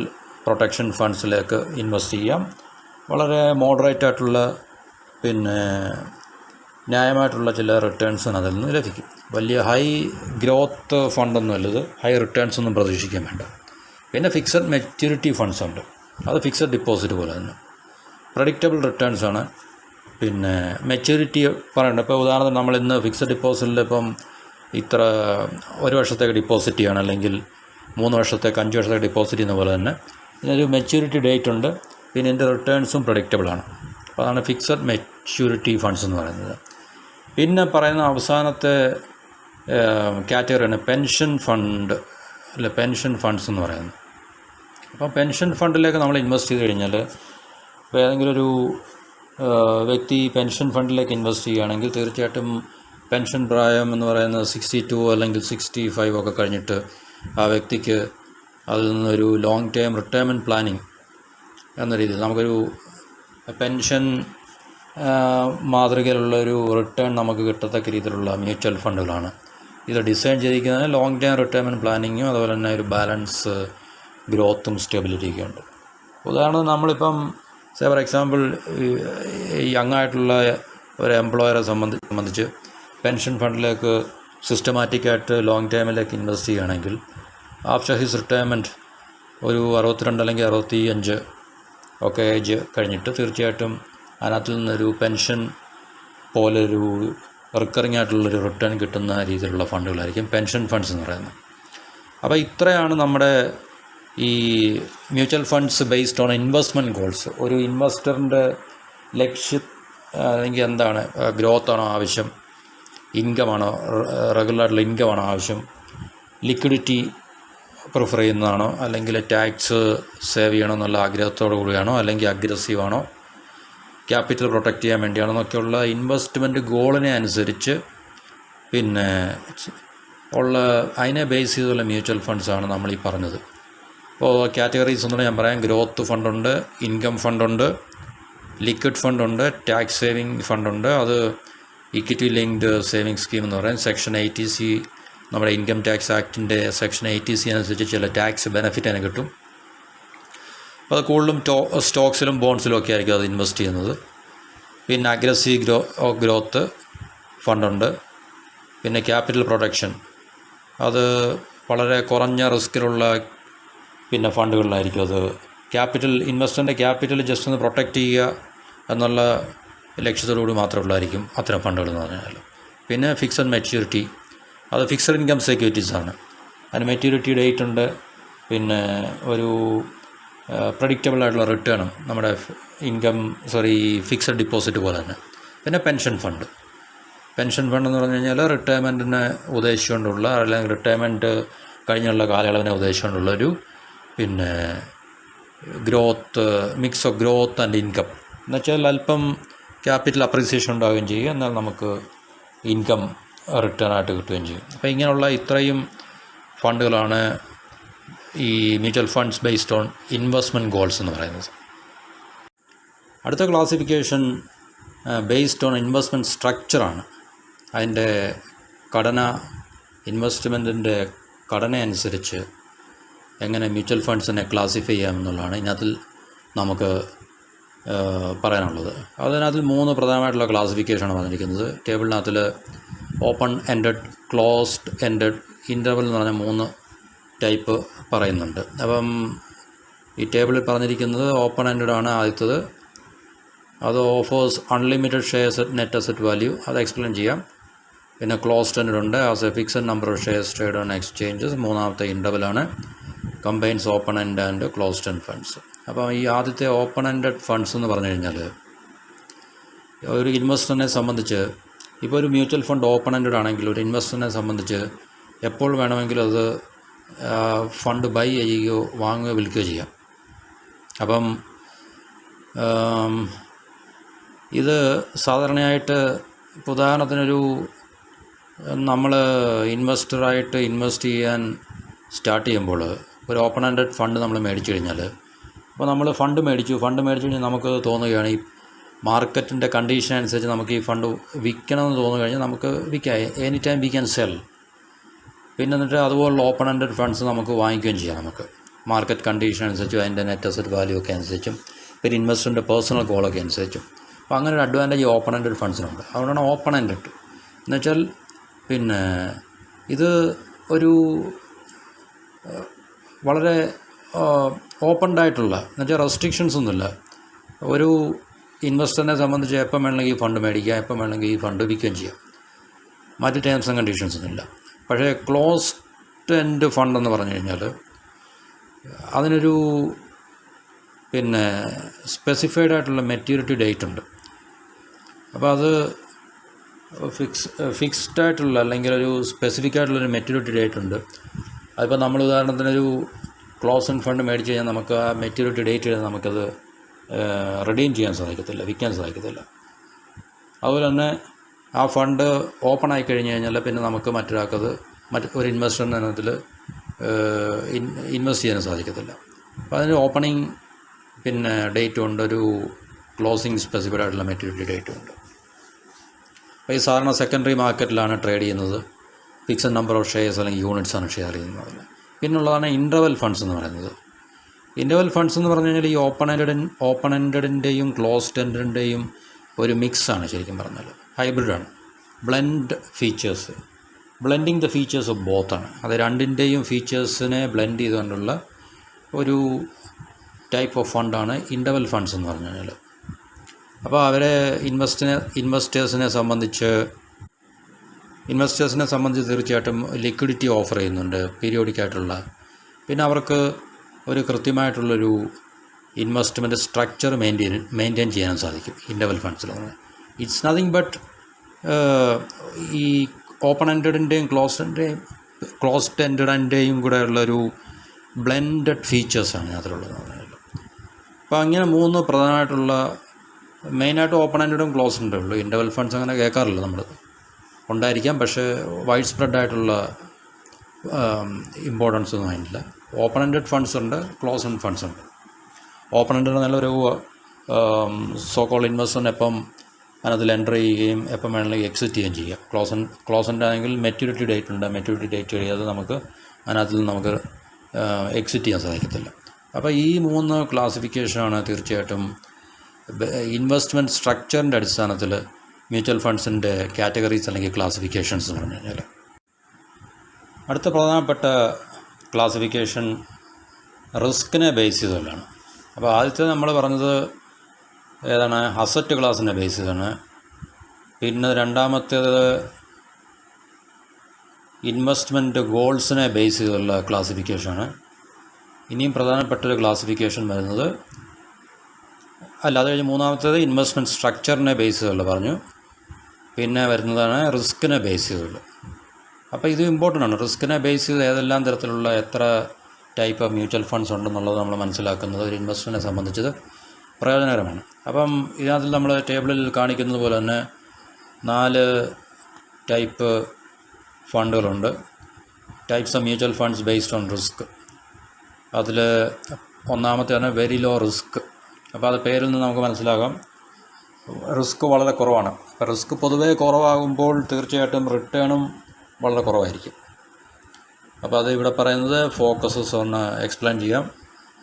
പ്രൊട്ടക്ഷൻ ഫണ്ട്സിലേക്ക് ഇൻവെസ്റ്റ് ചെയ്യാം. വളരെ മോഡറേറ്റ് ആയിട്ടുള്ള ന്യായമായിട്ടുള്ള ചില റിട്ടേൺസിന് അതിൽ നിന്ന് ലഭിക്കും. വലിയ ഹൈ ഗ്രോത്ത് ഫണ്ടൊന്നുമല്ല ഇത്, ഹൈ റിട്ടേൺസ് ഒന്നും പ്രതീക്ഷിക്കാൻ വേണ്ട. പിന്നെ ഫിക്സഡ് മെച്യൂരിറ്റി ഫണ്ട്സ് ഉണ്ട്, അത് ഫിക്സഡ് ഡിപ്പോസിറ്റ് പോലെ തന്നെ പ്രഡിക്റ്റബിൾ റിട്ടേൺസാണ്. മെച്യൂരിറ്റി പറയണ്ട. ഇപ്പോൾ ഉദാഹരണത്തിന് നമ്മൾ ഇന്ന് ഫിക്സഡ് ഡിപ്പോസിറ്റിൽ ഇപ്പം ഇത്ര 1 വർഷത്തേക്ക് ഡിപ്പോസിറ്റ് ചെയ്യണം അല്ലെങ്കിൽ 3 വർഷത്തേക്ക് 5 വർഷത്തേക്ക് ഡിപ്പോസിറ്റ് ചെയ്യുന്ന പോലെ തന്നെ ഇതിനൊരു മെച്യൂരിറ്റി ഡേറ്റ് ഉണ്ട്, പിന്നെ ഇതിൻ്റെ റിട്ടേൺസും പ്രഡിക്റ്റബിളാണ്. അപ്പോൾ അതാണ് ഫിക്സഡ് മെച്യൂരിറ്റി ഫണ്ട്സ് എന്ന് പറയുന്നത്. പിന്നെ പറയുന്ന അവസാനത്തെ കാറ്റഗറിയാണ് പെൻഷൻ ഫണ്ട്, അല്ല പെൻഷൻ ഫണ്ട്സ് എന്ന് പറയുന്നത്. അപ്പോൾ പെൻഷൻ ഫണ്ടിലേക്ക് നമ്മൾ ഇൻവെസ്റ്റ് ചെയ്ത് കഴിഞ്ഞാൽ, ഇപ്പോൾ ഏതെങ്കിലും ഒരു വ്യക്തി പെൻഷൻ ഫണ്ടിലേക്ക് ഇൻവെസ്റ്റ് ചെയ്യുകയാണെങ്കിൽ തീർച്ചയായിട്ടും പെൻഷൻ പ്രായം എന്ന് പറയുന്നത് 62 അല്ലെങ്കിൽ 65 ഒക്കെ കഴിഞ്ഞിട്ട് ആ വ്യക്തിക്ക് അതിൽ നിന്നൊരു ലോങ് ടേം റിട്ടയർമെൻറ്റ് പ്ലാനിങ് എന്ന രീതിയിൽ നമുക്കൊരു പെൻഷൻ മാതൃകയിലുള്ളൊരു റിട്ടേൺ നമുക്ക് കിട്ടത്തക്ക രീതിയിലുള്ള മ്യൂച്വൽ ഫണ്ടുകളാണ് ഇത് ഡിസൈൻ ചെയ്തിരിക്കുന്നത്. ലോങ് ടേം റിട്ടയർമെൻറ്റ് പ്ലാനിങ്ങും അതുപോലെ തന്നെ ഒരു ബാലൻസ് ഗ്രോത്തും സ്റ്റെബിലിറ്റിയൊക്കെ ഉണ്ട്. ഉദാഹരണം നമ്മളിപ്പം ഫോർ എക്സാമ്പിൾ യങ് ആയിട്ടുള്ള ഒരു എംപ്ലോയറെ സംബന്ധിച്ച് പെൻഷൻ ഫണ്ടിലേക്ക് സിസ്റ്റമാറ്റിക്കായിട്ട് ലോങ് ടൈമിലേക്ക് ഇൻവെസ്റ്റ് ചെയ്യുകയാണെങ്കിൽ ആഫ്റ്റർ ഹിസ് റിട്ടയർമെൻറ്റ് ഒരു 62 അല്ലെങ്കിൽ 65 ഒക്കെ ഏജ് കഴിഞ്ഞിട്ട് തീർച്ചയായിട്ടും അതിനകത്ത് നിന്നൊരു പെൻഷൻ പോലൊരു റിക്കറിങ് ആയിട്ടുള്ളൊരു റിട്ടേൺ കിട്ടുന്ന രീതിയിലുള്ള ഫണ്ടുകളായിരിക്കും പെൻഷൻ ഫണ്ട്സ് എന്ന് പറയുന്നത്. അപ്പോൾ ഇത്രയാണ് നമ്മുടെ ഈ mutual funds based on investment goals. ഒരു ഇൻവെസ്റ്ററിൻ്റെ ലക്ഷ്യം അല്ലെങ്കിൽ എന്താണ്, ഗ്രോത്താണോ ആവശ്യം, ഇൻകമാണോ, റെഗുലറായിട്ടുള്ള ഇൻകമാണോ ആവശ്യം, ലിക്വിഡിറ്റി പ്രിഫർ ചെയ്യുന്നതാണോ, അല്ലെങ്കിൽ ടാക്സ് സേവ് ചെയ്യണമെന്നുള്ള ആഗ്രഹത്തോടു കൂടിയാണോ, അല്ലെങ്കിൽ അഗ്രസീവാണോ, ക്യാപിറ്റൽ പ്രൊട്ടക്റ്റ് ചെയ്യാൻ വേണ്ടിയാണോ എന്നൊക്കെയുള്ള ഇൻവെസ്റ്റ്മെൻറ്റ് ഗോളിനെ അനുസരിച്ച് പിന്നെ ഉള്ള അതിനെ ബേസ് ചെയ്തുള്ള മ്യൂച്വൽ ഫണ്ട്സാണ് നമ്മളീ പറഞ്ഞത്. ഇപ്പോൾ കാറ്റഗറീസ് ഒന്നുകൂടെ ഞാൻ പറയാം. ഗ്രോത്ത് ഫണ്ടുണ്ട്, ഇൻകം ഫണ്ടുണ്ട്, ലിക്വിഡ് ഫണ്ടുണ്ട്, ടാക്സ് സേവിങ് ഫണ്ടുണ്ട്, അത് ഇക്വിറ്റി ലിങ്ക്ഡ് സേവിങ് സ്കീം എന്ന് പറയും. സെക്ഷൻ 80C നമ്മുടെ ഇൻകം ടാക്സ് ആക്ടിൻ്റെ സെക്ഷൻ 80C അനുസരിച്ച് ചില ടാക്സ് ബെനിഫിറ്റ് അതിന് കിട്ടും. അപ്പോൾ അത് കൂടുതലും സ്റ്റോക്സിലും ബോൺസിലും ഒക്കെ ആയിരിക്കും അത് ഇൻവെസ്റ്റ് ചെയ്യുന്നത്. പിന്നെ അഗ്രസീവ് ഗ്രോത്ത് ഫണ്ടുണ്ട്. പിന്നെ ക്യാപിറ്റൽ പ്രൊട്ടക്ഷൻ, അത് വളരെ കുറഞ്ഞ റിസ്കിലുള്ള പിന്നെ ഫണ്ടുകളിലായിരിക്കും. അത് ഇൻവെസ്റ്ററിൻ്റെ ക്യാപിറ്റൽ ജസ്റ്റ് ഒന്ന് പ്രൊട്ടക്റ്റ് ചെയ്യുക എന്നുള്ള ലക്ഷ്യത്തോടുകൂടി മാത്രമുള്ളതായിരിക്കും അത്തരം ഫണ്ടുകൾ എന്ന് പറഞ്ഞാൽ. പിന്നെ ഫിക്സഡ് മെച്യൂരിറ്റി, അത് ഫിക്സഡ് ഇൻകം സെക്യൂരിറ്റീസാണ്. അതിന് മെച്യൂരിറ്റി ഡേറ്റ് ഉണ്ട്, പിന്നെ ഒരു പ്രഡിക്റ്റബിൾ ആയിട്ടുള്ള റിട്ടേണും നമ്മുടെ ഫിക്സഡ് ഡിപ്പോസിറ്റ് പോലെ തന്നെ. പിന്നെ പെൻഷൻ ഫണ്ട് എന്ന് പറഞ്ഞു കഴിഞ്ഞാൽ റിട്ടയർമെൻറ്റിനെ ഉദ്ദേശിച്ചുകൊണ്ടുള്ള, അല്ലെങ്കിൽ റിട്ടയർമെൻറ്റ് കഴിഞ്ഞുള്ള കാലയളവിനെ ഉദ്ദേശിച്ചുകൊണ്ടുള്ളൊരു പിന്നെ mix of growth and income എന്നുവെച്ചാൽ അല്പം ക്യാപിറ്റൽ അപ്രീസിയേഷൻ ഉണ്ടാവുകയും ചെയ്യും, എന്നാൽ നമുക്ക് ഇൻകം റിട്ടേൺ ആയിട്ട് കിട്ടുകയും ചെയ്യും. അപ്പോൾ ഇങ്ങനെയുള്ള ഇത്രയും ഫണ്ടുകളാണ് ഈ mutual funds based on investment goals എന്ന് പറയുന്നത്. അടുത്ത ക്ലാസിഫിക്കേഷൻ ബേസ്ഡ് ഓൺ ഇൻവെസ്റ്റ്മെൻറ്റ് സ്ട്രക്ചറാണ്. അതിൻ്റെ ഘടന, ഇൻവെസ്റ്റ്മെൻറ്റിൻ്റെ ഘടന അനുസരിച്ച് എങ്ങനെ മ്യൂച്വൽ ഫണ്ട്സിനെ ക്ലാസിഫൈ ചെയ്യാമെന്നുള്ളതാണ് ഇതിനകത്തിൽ നമുക്ക് പറയാനുള്ളത്. അതിനകത്തിൽ 3 പ്രധാനമായിട്ടുള്ള ക്ലാസിഫിക്കേഷനാണ് പറഞ്ഞിരിക്കുന്നത്. ടേബിളിനകത്തിൽ open ended, closed ended, interval എന്ന് പറഞ്ഞ 3 ടൈപ്പ് പറയുന്നുണ്ട്. അപ്പം ഈ ടേബിളിൽ പറഞ്ഞിരിക്കുന്നത് ഓപ്പൺ എൻഡഡ് ആണ് ആദ്യത്തത്. അത് offers unlimited shares at net asset value, അത് എക്സ്പ്ലെയിൻ ചെയ്യാം. പിന്നെ ക്ലോസ്ഡ് എൻഡഡ് ഉണ്ട്, as a fixed number of shares trade on exchanges. മൂന്നാമത്തെ ഇൻ്റർവലാണ്, combines open end and closed end funds. അപ്പോൾ ഈ ആദ്യത്തെ ഓപ്പൺ എൻഡഡ് ഫണ്ട്സ് എന്ന് പറഞ്ഞു കഴിഞ്ഞാൽ ഒരു ഇൻവെസ്റ്ററിനെ സംബന്ധിച്ച്, ഇപ്പോൾ ഒരു മ്യൂച്വൽ ഫണ്ട് ഓപ്പൺ എൻഡഡ് ആണെങ്കിൽ ഒരു ഇൻവെസ്റ്ററിനെ സംബന്ധിച്ച് എപ്പോൾ വേണമെങ്കിലും അത് ഫണ്ട് ബൈ ചെയ്യുകയോ വാങ്ങുകയോ വിൽക്കുകയോ ചെയ്യാം. അപ്പം ഇത് സാധാരണയായിട്ട് ഉദാഹരണത്തിനൊരു നമ്മൾ ഇൻവെസ്റ്ററായിട്ട് ഇൻവെസ്റ്റ് ചെയ്യാൻ സ്റ്റാർട്ട് ചെയ്യുമ്പോൾ ഒരു ഓപ്പൺ എൻഡഡ് ഫണ്ട് നമ്മൾ മേടിച്ചു കഴിഞ്ഞാൽ, അപ്പോൾ നമ്മൾ ഫണ്ട് മേടിച്ചു കഴിഞ്ഞാൽ നമുക്ക് തോന്നുകയാണ് ഈ മാർക്കറ്റിൻ്റെ കണ്ടീഷൻ അനുസരിച്ച് നമുക്ക് ഈ ഫണ്ട് വിൽക്കണമെന്ന് തോന്നുന്നു കഴിഞ്ഞാൽ നമുക്ക് വിൽക്കാം, any time we can sell. പിന്നെ എന്നിട്ട് അതുപോലുള്ള ഓപ്പൺ എൻഡഡ് ഫണ്ട്സ് നമുക്ക് വാങ്ങിക്കുകയും ചെയ്യാം. നമുക്ക് മാർക്കറ്റ് കണ്ടീഷൻ അനുസരിച്ചും അതിൻ്റെ നെറ്റ് അസറ്റ് വാല്യൂ ഒക്കെ അനുസരിച്ചും പിന്നെ ഇൻവെസ്റ്ററിൻ്റെ പേഴ്സണൽ ഗോളൊക്കെ അനുസരിച്ചും. അപ്പോൾ അങ്ങനെ ഒരു അഡ്വാൻറ്റേജ് ഓപ്പൺ എൻഡഡ് ഫണ്ട്സിനുണ്ട്. അതുകൊണ്ടാണ് ഓപ്പൺ എൻഡഡ് എന്നുവെച്ചാൽ പിന്നെ ഇത് ഒരു വളരെ ഓപ്പൺഡായിട്ടുള്ള, എന്നുവെച്ചാൽ റെസ്ട്രിക്ഷൻസ് ഒന്നുമില്ല. ഒരു ഇൻവെസ്റ്ററിനെ സംബന്ധിച്ച് എപ്പം വേണമെങ്കിൽ ഈ ഫണ്ട് മേടിക്കുക, എപ്പം വേണമെങ്കിൽ ഈ ഫണ്ട് വിൽക്കുകയും ചെയ്യാം. മറ്റ് ടേംസ് ആൻഡ് കണ്ടീഷൻസ് ഒന്നുമില്ല. പക്ഷേ ക്ലോസ്ഡ് എൻഡ് ഫണ്ട് എന്ന് പറഞ്ഞു കഴിഞ്ഞാൽ അതിനൊരു പിന്നെ സ്പെസിഫൈഡ് ആയിട്ടുള്ള മെച്യൂരിറ്റി ഡേറ്റ് ഉണ്ട്. അപ്പോൾ അത് ഫിക്സ്ഡ് ആയിട്ടുള്ള അല്ലെങ്കിൽ ഒരു സ്പെസിഫിക് ആയിട്ടുള്ളൊരു മെച്യൂരിറ്റി ഡേറ്റ് ഉണ്ട്. അതിപ്പോൾ നമ്മൾ ഉദാഹരണത്തിനൊരു ക്ലോസ് ആൻഡ് ഫണ്ട് മേടിച്ച് കഴിഞ്ഞാൽ നമുക്ക് ആ മെച്യൂരിറ്റി ഡേറ്റ് കഴിഞ്ഞാൽ നമുക്കത് റിഡീം ചെയ്യാൻ സാധിക്കത്തില്ല, വിൽക്കാൻ സാധിക്കത്തില്ല. അതുപോലെ തന്നെ ആ ഫണ്ട് ഓപ്പൺ ആയി കഴിഞ്ഞ് കഴിഞ്ഞാൽ പിന്നെ നമുക്ക് മറ്റൊരാൾക്കത് ഒരു ഇൻവെസ്റ്ററിൻ്റെ ഇനത്തിൽ ഇൻവെസ്റ്റ് ചെയ്യാൻ സാധിക്കത്തില്ല. അപ്പോൾ അതിന് ഓപ്പണിംഗ് പിന്നെ ഡേറ്റും ഉണ്ട്, ഒരു ക്ലോസിങ് സ്പെസിഫൈഡ് ആയിട്ടുള്ള മെച്യൂരിറ്റി ഡേറ്റും ഉണ്ട്. അപ്പോൾ ഈ സാധാരണ സെക്കൻഡറി മാർക്കറ്റിലാണ് ട്രേഡ് ചെയ്യുന്നത്. ഫിക്സഡ് നമ്പർ ഓഫ് ഷെയർസ് അല്ലെങ്കിൽ യൂണിറ്റ്സാണ് ഷെയർ ചെയ്യുന്നത്. പിന്നുള്ളതാണ് ഇൻ്റർവൽ ഫണ്ട്സ് എന്ന് പറയുന്നത്. ഇൻ്റർവൽ ഫണ്ട്സ് എന്ന് പറഞ്ഞു കഴിഞ്ഞാൽ ഈ ഓപ്പൺ എൻഡഡിൻ്റെയും ക്ലോസ്ഡ് എൻഡഡിൻ്റെയും ഒരു മിക്സാണ് ശരിക്കും പറഞ്ഞാൽ. ഹൈബ്രിഡാണ്. ബ്ലെൻഡിങ് ദ ഫീച്ചേഴ്സ് ഓഫ് ബോത്താണ്. അത് രണ്ടിൻ്റെയും ഫീച്ചേഴ്സിനെ ബ്ലെൻഡ് ചെയ്തുകൊണ്ടുള്ള ഒരു ടൈപ്പ് ഓഫ് ഫണ്ടാണ് ഇൻ്റർവൽ ഫണ്ട്സ് എന്ന് പറഞ്ഞു കഴിഞ്ഞാൽ. അപ്പോൾ അവരെ ഇൻവെസ്റ്റേഴ്സിനെ സംബന്ധിച്ച് തീർച്ചയായിട്ടും ലിക്വിഡിറ്റി ഓഫർ ചെയ്യുന്നുണ്ട് പീരിയോഡിക്കായിട്ടുള്ള. പിന്നെ അവർക്ക് ഒരു കൃത്യമായിട്ടുള്ളൊരു ഇൻവെസ്റ്റ്മെൻറ്റ് സ്ട്രക്ചർ മെയിൻറ്റെയിൻ ചെയ്യാൻ സാധിക്കും ഇൻ്റർവൽ ഫണ്ട്സിൽ. ഇറ്റ്സ് നത്തിങ് ബട്ട് ഈ ഓപ്പൺ എൻഡഡിൻ്റെയും ക്ലോസ്ഡ് എൻഡഡിൻ്റെയും കൂടെ ഉള്ളൊരു ബ്ലെൻഡഡ് ഫീച്ചേഴ്സാണ് അതിലുള്ളത്. അപ്പോൾ അങ്ങനെ മൂന്ന് പ്രധാനമായിട്ടുള്ള, മെയിനായിട്ട് ഓപ്പൺ എൻഡഡും ക്ലോസ്ഡ് എൻഡും ഉള്ളൂ. ഇൻ്റർവൽ ഫണ്ട്സ് അങ്ങനെ കേൾക്കാറില്ല നമ്മൾ. ഉണ്ടായിരിക്കാം, പക്ഷേ വൈഡ് സ്പ്രെഡായിട്ടുള്ള ഇമ്പോർട്ടൻസ് ഒന്നും അതിനില്ല. ഓപ്പൺ എൻഡഡ് ഫണ്ട്സ് ഉണ്ട്, ക്ലോസ് എൻഡ് ഫണ്ട്സ് ഉണ്ട്. ഓപ്പൺ എൻഡഡ് നല്ലൊരു സോക്കോൾ ഇൻവെസ്റ്ററിന് എപ്പം അതിനകത്തിൽ എൻ്റർ ചെയ്യുകയും എപ്പം വേണമെങ്കിൽ എക്സിറ്റ് ചെയ്യുകയും ചെയ്യാം. ക്ലോസ് എൻഡ് ആണെങ്കിൽ മെച്യൂരിറ്റി ഡേറ്റ് ഉണ്ട്. മെച്യൂരിറ്റി ഡേറ്റ് കഴിയാതെ നമുക്ക് അതിനകത്തിൽ നമുക്ക് എക്സിറ്റ് ചെയ്യാൻ സാധിക്കത്തില്ല. അപ്പോൾ ഈ മൂന്ന് ക്ലാസിഫിക്കേഷനാണ് തീർച്ചയായിട്ടും ഇൻവെസ്റ്റ്മെൻറ്റ് സ്ട്രക്ചറിൻ്റെ അടിസ്ഥാനത്തിൽ മ്യൂച്വൽ ഫണ്ട്സിൻ്റെ കാറ്റഗറീസ് അല്ലെങ്കിൽ ക്ലാസിഫിക്കേഷൻസ് എന്ന് പറഞ്ഞു കഴിഞ്ഞാൽ. അടുത്ത പ്രധാനപ്പെട്ട ക്ലാസിഫിക്കേഷൻ റിസ്കിനെ ബേസ് ചെയ്തുകൊണ്ടാണ്. അപ്പോൾ ആദ്യത്തെ നമ്മൾ പറഞ്ഞത് ഏതാണ്? അസറ്റ് ക്ലാസിനെ ബേസ് ചെയ്താണ്. പിന്നെ രണ്ടാമത്തേത് ഇൻവെസ്റ്റ്മെൻറ്റ് ഗോൾസിനെ ബേസ് ചെയ്തുള്ള ക്ലാസിഫിക്കേഷനാണ്. ഇനിയും പ്രധാനപ്പെട്ടൊരു ക്ലാസിഫിക്കേഷൻ വരുന്നത് അത് കഴിഞ്ഞ് മൂന്നാമത്തേത് ഇൻവെസ്റ്റ്മെൻറ്റ് സ്ട്രക്ചറിനെ ബേസ് ചെയ്തുള്ള പറഞ്ഞു. പിന്നെ വരുന്നതാണ് റിസ്കിനെ ബേസ് ചെയ്തുള്ള. അപ്പോൾ ഇത് ഇമ്പോർട്ടൻ്റ് ആണ്. റിസ്കിനെ ബേസ് ചെയ്ത് ഏതെല്ലാം തരത്തിലുള്ള എത്ര ടൈപ്പ് ഓഫ് മ്യൂച്വൽ ഫണ്ട്സ് ഉണ്ടെന്നുള്ളത് നമ്മൾ മനസ്സിലാക്കുന്നത് ഒരു ഇൻവെസ്റ്ററിനെ സംബന്ധിച്ചത് പ്രയോജനകരമാണ്. അപ്പം ഇതിനകത്ത് നമ്മൾ ടേബിളിൽ കാണിക്കുന്നത് പോലെ തന്നെ 4 ടൈപ്പ് ഫണ്ടുകളുണ്ട്. Types of mutual funds based on risk. അതിൽ ഒന്നാമത്തെയാണ് വെരി ലോ റിസ്ക്. അപ്പോൾ അത് പേരിൽ നിന്ന് നമുക്ക് മനസ്സിലാകാം റിസ്ക് വളരെ കുറവാണ്. അപ്പോൾ റിസ്ക് പൊതുവേ കുറവാകുമ്പോൾ തീർച്ചയായിട്ടും റിട്ടേണും വളരെ കുറവായിരിക്കും. അപ്പോൾ അത് ഇവിടെ പറയുന്നത് ഫോക്കസസ് ഓൺ എക്സ്പ്ലെയിൻ ചെയ്യാം.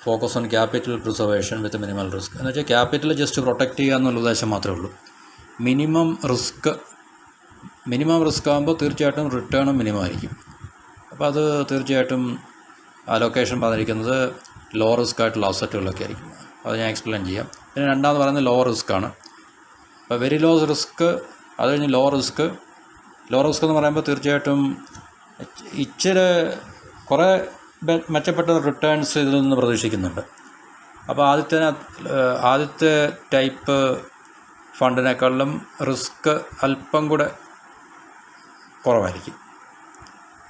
Focus on capital preservation with minimal risk എന്ന് വെച്ചാൽ ക്യാപിറ്റൽ ജസ്റ്റ് പ്രൊട്ടക്റ്റ് ചെയ്യുക എന്നുള്ള ഉദ്ദേശം മാത്രമേ ഉള്ളൂ. മിനിമം റിസ്ക് ആകുമ്പോൾ തീർച്ചയായിട്ടും റിട്ടേണും മിനിമം ആയിരിക്കും. അപ്പോൾ അത് തീർച്ചയായിട്ടും അലൊക്കേഷൻ പറഞ്ഞിരിക്കുന്നത് ലോ റിസ്ക് ആയിട്ടുള്ള അസറ്റുകളൊക്കെ ആയിരിക്കും. അത് ഞാൻ എക്സ്പ്ലെയിൻ ചെയ്യാം. പിന്നെ രണ്ടാമത് പറയുന്നത് ലോ റിസ്ക് ആണ്. അപ്പോൾ വെരി ലോ റിസ്ക്, അത് കഴിഞ്ഞ് ലോ റിസ്ക് എന്ന് പറയുമ്പോൾ തീർച്ചയായിട്ടും ഇച്ചിരി കുറേ മെച്ചപ്പെട്ട റിട്ടേൺസ് ഇതിൽ നിന്ന് പ്രതീക്ഷിക്കുന്നുണ്ട്. അപ്പോൾ ആദ്യത്തെ ടൈപ്പ് ഫണ്ടിനേക്കാളും റിസ്ക് അല്പം കൂടെ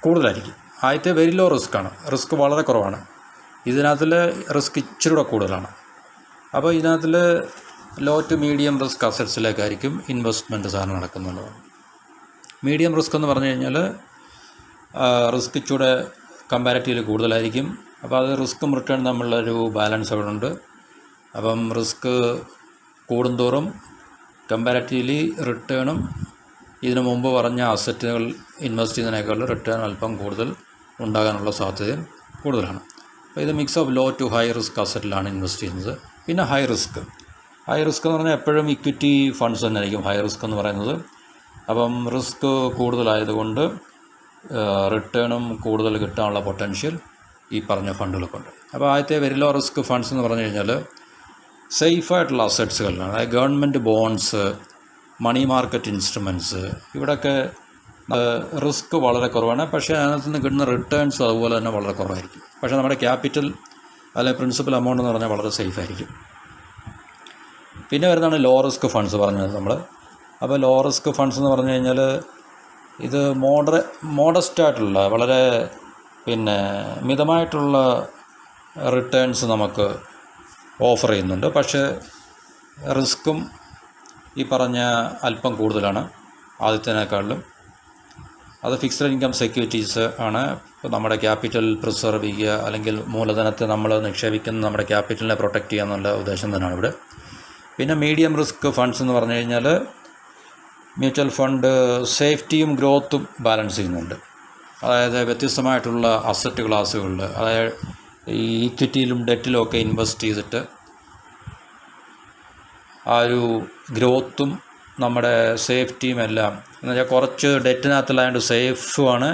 കൂടുതലായിരിക്കും. ആദ്യത്തെ വെരി ലോ റിസ്ക്കാണ്, റിസ്ക് വളരെ കുറവാണ്. ഇതിനകത്തിൽ റിസ്ക് ഇച്ചിരി കൂടെ കൂടുതലാണ്. അപ്പോൾ ഇതിനകത്തിൽ ലോ ടു മീഡിയം റിസ്ക് അസറ്റ്സിലേക്കായിരിക്കും ഇൻവെസ്റ്റ്മെൻറ്റ് സാധനം നടക്കുന്നുള്ളതാണ്. മീഡിയം റിസ്ക് എന്ന് പറഞ്ഞു കഴിഞ്ഞാൽ റിസ്ക് ഇച്ചിരി കമ്പാരിറ്റീവ്ലി കൂടുതലായിരിക്കും. അപ്പോൾ അത് റിസ്ക്കും റിട്ടേൺ തമ്മിലുള്ളൊരു ബാലൻസ് അവിടെ ഉണ്ട്. അപ്പം റിസ്ക് കൂടുന്തോറും കമ്പാരിറ്റീവ്ലി റിട്ടേണും ഇതിനു മുമ്പ് പറഞ്ഞ അസറ്റുകൾ ഇൻവെസ്റ്റ് ചെയ്യുന്നതിനേക്കാളും റിട്ടേൺ അല്പം കൂടുതൽ ഉണ്ടാകാനുള്ള സാധ്യതയും കൂടുതലാണ്. അപ്പോൾ ഇത് mix of low to high risk അസറ്റിലാണ് ഇൻവെസ്റ്റ് ചെയ്യുന്നത്. പിന്നെ ഹൈ റിസ്ക് എന്ന് പറഞ്ഞാൽ എപ്പോഴും ഇക്വിറ്റി ഫണ്ട്സ് തന്നെ ആയിരിക്കും ഹൈ റിസ്ക് എന്ന് പറയുന്നത്. അപ്പം റിസ്ക് കൂടുതലായതുകൊണ്ട് റിട്ടേണും കൂടുതൽ കിട്ടാനുള്ള പൊട്ടൻഷ്യൽ ഈ പറഞ്ഞ ഫണ്ടുകളൊക്കെ ഉണ്ട്. അപ്പോൾ ആദ്യത്തെ വെരി ലോ റിസ്ക് ഫണ്ട്സ് എന്ന് പറഞ്ഞു കഴിഞ്ഞാൽ സേഫായിട്ടുള്ള അസറ്റ്സുകളിലാണ്. അതായത് government bonds, money market instruments, ഇവിടെയൊക്കെ റിസ്ക് വളരെ കുറവാണ്. പക്ഷേ അതിനകത്ത് നിന്ന് കിട്ടുന്ന റിട്ടേൺസും അതുപോലെ തന്നെ വളരെ കുറവായിരിക്കും. പക്ഷേ നമ്മുടെ ക്യാപിറ്റൽ അല്ലെങ്കിൽ പ്രിൻസിപ്പൽ എമൗണ്ട് എന്ന് പറഞ്ഞാൽ വളരെ സേഫ് ആയിരിക്കും. പിന്നെ വരുന്നതാണ് ലോ റിസ്ക് ഫണ്ട്സ് പറഞ്ഞത് നമ്മൾ. അപ്പോൾ ലോ റിസ്ക് ഫണ്ട്സ് എന്ന് പറഞ്ഞു കഴിഞ്ഞാൽ ഇത് മോഡസ്റ്റായിട്ടുള്ള വളരെ മിതമായിട്ടുള്ള റിട്ടേൺസ് നമുക്ക് ഓഫർ ചെയ്യുന്നുണ്ട്. പക്ഷേ റിസ്ക്കും ഈ പറഞ്ഞ അല്പം കൂടുതലാണ് ആദ്യത്തേനേക്കാളിലും. അത് ഫിക്സഡ് ഇൻകം സെക്യൂരിറ്റീസ് ആണ്. ഇപ്പോൾ നമ്മുടെ ക്യാപിറ്റൽ പ്രിസർവ് ചെയ്യുക, അല്ലെങ്കിൽ മൂലധനത്തെ നമ്മൾ നിക്ഷേപിക്കുന്ന നമ്മുടെ ക്യാപിറ്റലിനെ പ്രൊട്ടക്റ്റ് ചെയ്യുക എന്നുള്ള ഉദ്ദേശം തന്നെയാണ് ഇവിടെ. പിന്നെ മീഡിയം റിസ്ക് ഫണ്ട്സ് എന്ന് പറഞ്ഞു കഴിഞ്ഞാൽ മ്യൂച്വൽ ഫണ്ട് സേഫ്റ്റിയും ഗ്രോത്തും ബാലൻസ് ചെയ്യുന്നുണ്ട്. അതായത് വ്യത്യസ്തമായിട്ടുള്ള അസറ്റ് ക്ലാസ്സുകളിൽ, അതായത് ഈ ഇക്വിറ്റിയിലും ഡെറ്റിലും ഒക്കെ ഇൻവെസ്റ്റ് ചെയ്തിട്ട് ആ ഒരു ഗ്രോത്തും നമ്മുടെ സേഫ്റ്റിയും എല്ലാം, എന്നുവെച്ചാൽ കുറച്ച് ഡെറ്റിനകത്തിലായതുകൊണ്ട് സേഫുമാണ്,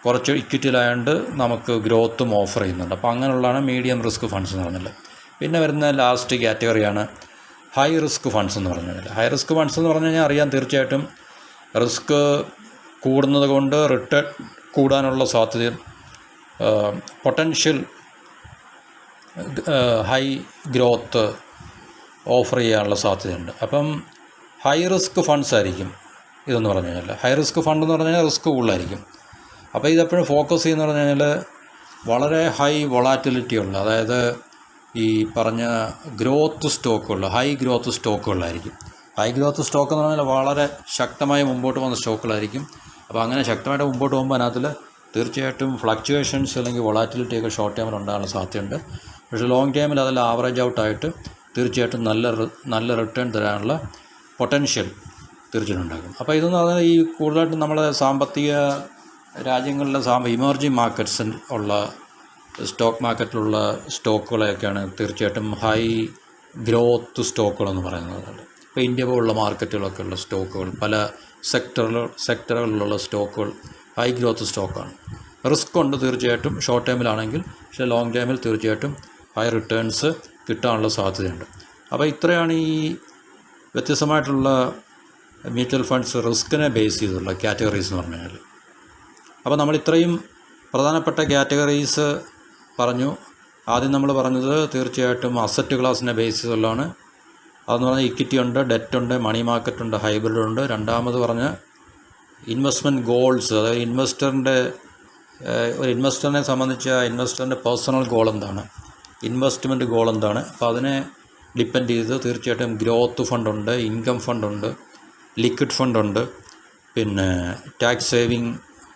കുറച്ച് ഇക്വിറ്റിയിലായതുകൊണ്ട് നമുക്ക് ഗ്രോത്തും ഓഫർ ചെയ്യുന്നുണ്ട്. അപ്പോൾ അങ്ങനെയുള്ളതാണ് മീഡിയം റിസ്ക് ഫണ്ട്സ് എന്ന് പറഞ്ഞാൽ. പിന്നെ വരുന്ന ലാസ്റ്റ് കാറ്റഗറിയാണ് ഹൈ റിസ്ക് ഫണ്ട്സ് എന്ന് പറഞ്ഞു കഴിഞ്ഞാൽ. ഹൈ റിസ്ക് ഫണ്ട്സ് എന്ന് പറഞ്ഞു കഴിഞ്ഞാൽ അറിയാം, തീർച്ചയായിട്ടും റിസ്ക് കൂടുന്നത് കൊണ്ട് റിട്ടേൺ കൂടാനുള്ള സാധ്യതയും പൊട്ടൻഷ്യൽ ഹൈ ഗ്രോത്ത് ഓഫർ ചെയ്യാനുള്ള സാധ്യതയുണ്ട്. അപ്പം ഹൈ റിസ്ക് ഫണ്ട്സ് ആയിരിക്കും ഇതെന്ന് പറഞ്ഞു കഴിഞ്ഞാൽ. ഹൈ റിസ്ക് ഫണ്ട് എന്ന് പറഞ്ഞു കഴിഞ്ഞാൽ റിസ്ക് കൂടുതലായിരിക്കും. അപ്പോൾ ഇതെപ്പോഴും ഫോക്കസ് ചെയ്യുന്ന പറഞ്ഞു കഴിഞ്ഞാൽ വളരെ ഹൈ വൊളാറ്റിലിറ്റി ഉള്ള, അതായത് ഈ പറഞ്ഞ ഗ്രോത്ത് സ്റ്റോക്കുള്ള, ഹൈ ഗ്രോത്ത് സ്റ്റോക്കുകളായിരിക്കും. ഹൈ ഗ്രോത്ത് സ്റ്റോക്ക് എന്ന് പറഞ്ഞാൽ വളരെ ശക്തമായി മുമ്പോട്ട് പോകുന്ന സ്റ്റോക്കുകളായിരിക്കും. അപ്പോൾ അങ്ങനെ ശക്തമായിട്ട് മുമ്പോട്ട് പോകുമ്പോൾ അതിനകത്തിൽ തീർച്ചയായിട്ടും ഫ്ലക്ച്വേഷൻസ് അല്ലെങ്കിൽ വൊളാറ്റിലിറ്റി ഒക്കെ ഷോർട്ട് ടൈമിൽ ഉണ്ടാകാനുള്ള സാധ്യതയുണ്ട്. പക്ഷേ ലോങ് ടൈമിൽ അതെല്ലാം ആവറേജ് ഔട്ടായിട്ട് തീർച്ചയായിട്ടും നല്ല റിട്ടേൺ തരാനുള്ള പൊട്ടൻഷ്യൽ തീർച്ചയായിട്ടും ഉണ്ടാകും. അപ്പോൾ ഇതെന്ന് പറഞ്ഞാൽ ഈ കൂടുതലായിട്ടും നമ്മുടെ സാമ്പത്തിക രാജ്യങ്ങളിലെ ഇമർജിങ് മാർക്കറ്റ്സിൽ ഉള്ള സ്റ്റോക്ക് മാർക്കറ്റിലുള്ള സ്റ്റോക്കുകളെയൊക്കെയാണ് തീർച്ചയായിട്ടും ഹൈ ഗ്രോത്ത് സ്റ്റോക്കുകളെന്ന് പറയുന്നത്. ഇപ്പോൾ ഇന്ത്യ പോലുള്ള മാർക്കറ്റുകളൊക്കെ ഉള്ള സ്റ്റോക്കുകൾ, പല സെക്ടറുകളിലുള്ള സ്റ്റോക്കുകൾ ഹൈ ഗ്രോത്ത് സ്റ്റോക്കാണ്. റിസ്ക് ഉണ്ട് തീർച്ചയായിട്ടും ഷോർട്ട് ടൈമിലാണെങ്കിൽ, പക്ഷേ ലോങ് ടൈമിൽ തീർച്ചയായിട്ടും ഹൈ റിട്ടേൺസ് കിട്ടാനുള്ള സാധ്യതയുണ്ട്. അപ്പോൾ ഇത്രയാണ് ഈ വ്യത്യസ്തമായിട്ടുള്ള മ്യൂച്വൽ ഫണ്ട്സ് റിസ്കിനെ ബേസ് ചെയ്തുള്ള കാറ്റഗറീസ് എന്ന് പറഞ്ഞു കഴിഞ്ഞാൽ. അപ്പോൾ നമ്മൾ ഇത്രയും പ്രധാനപ്പെട്ട കാറ്റഗറീസ് പറഞ്ഞു. ആദ്യം നമ്മൾ പറഞ്ഞത് തീർച്ചയായിട്ടും അസറ്റ് ക്ലാസിനെ ബേസ് ചെയ്തുള്ളതാണ്. അതെന്ന് പറഞ്ഞാൽ ഇക്വിറ്റി ഉണ്ട്, ഡെറ്റ് ഉണ്ട്, മണി മാർക്കറ്റ് ഉണ്ട്, ഹൈബ്രിഡ് ഉണ്ട്. രണ്ടാമത് പറഞ്ഞ ഇൻവെസ്റ്റ്മെൻറ്റ് ഗോൾസ്, അതായത് ഒരു ഇൻവെസ്റ്ററിനെ സംബന്ധിച്ച് ഇൻവെസ്റ്ററിൻ്റെ പേഴ്സണൽ ഗോൾ എന്താണ്, ഇൻവെസ്റ്റ്മെൻറ്റ് ഗോൾ എന്താണ്. അപ്പോൾ അതിനെ ഡിപ്പെൻഡ് ചെയ്ത് തീർച്ചയായിട്ടും ഗ്രോത്ത് ഫണ്ടുണ്ട്, ഇൻകം ഫണ്ടുണ്ട്, ലിക്വിഡ് ഫണ്ടുണ്ട്, പിന്നെ ടാക്സ് സേവിങ്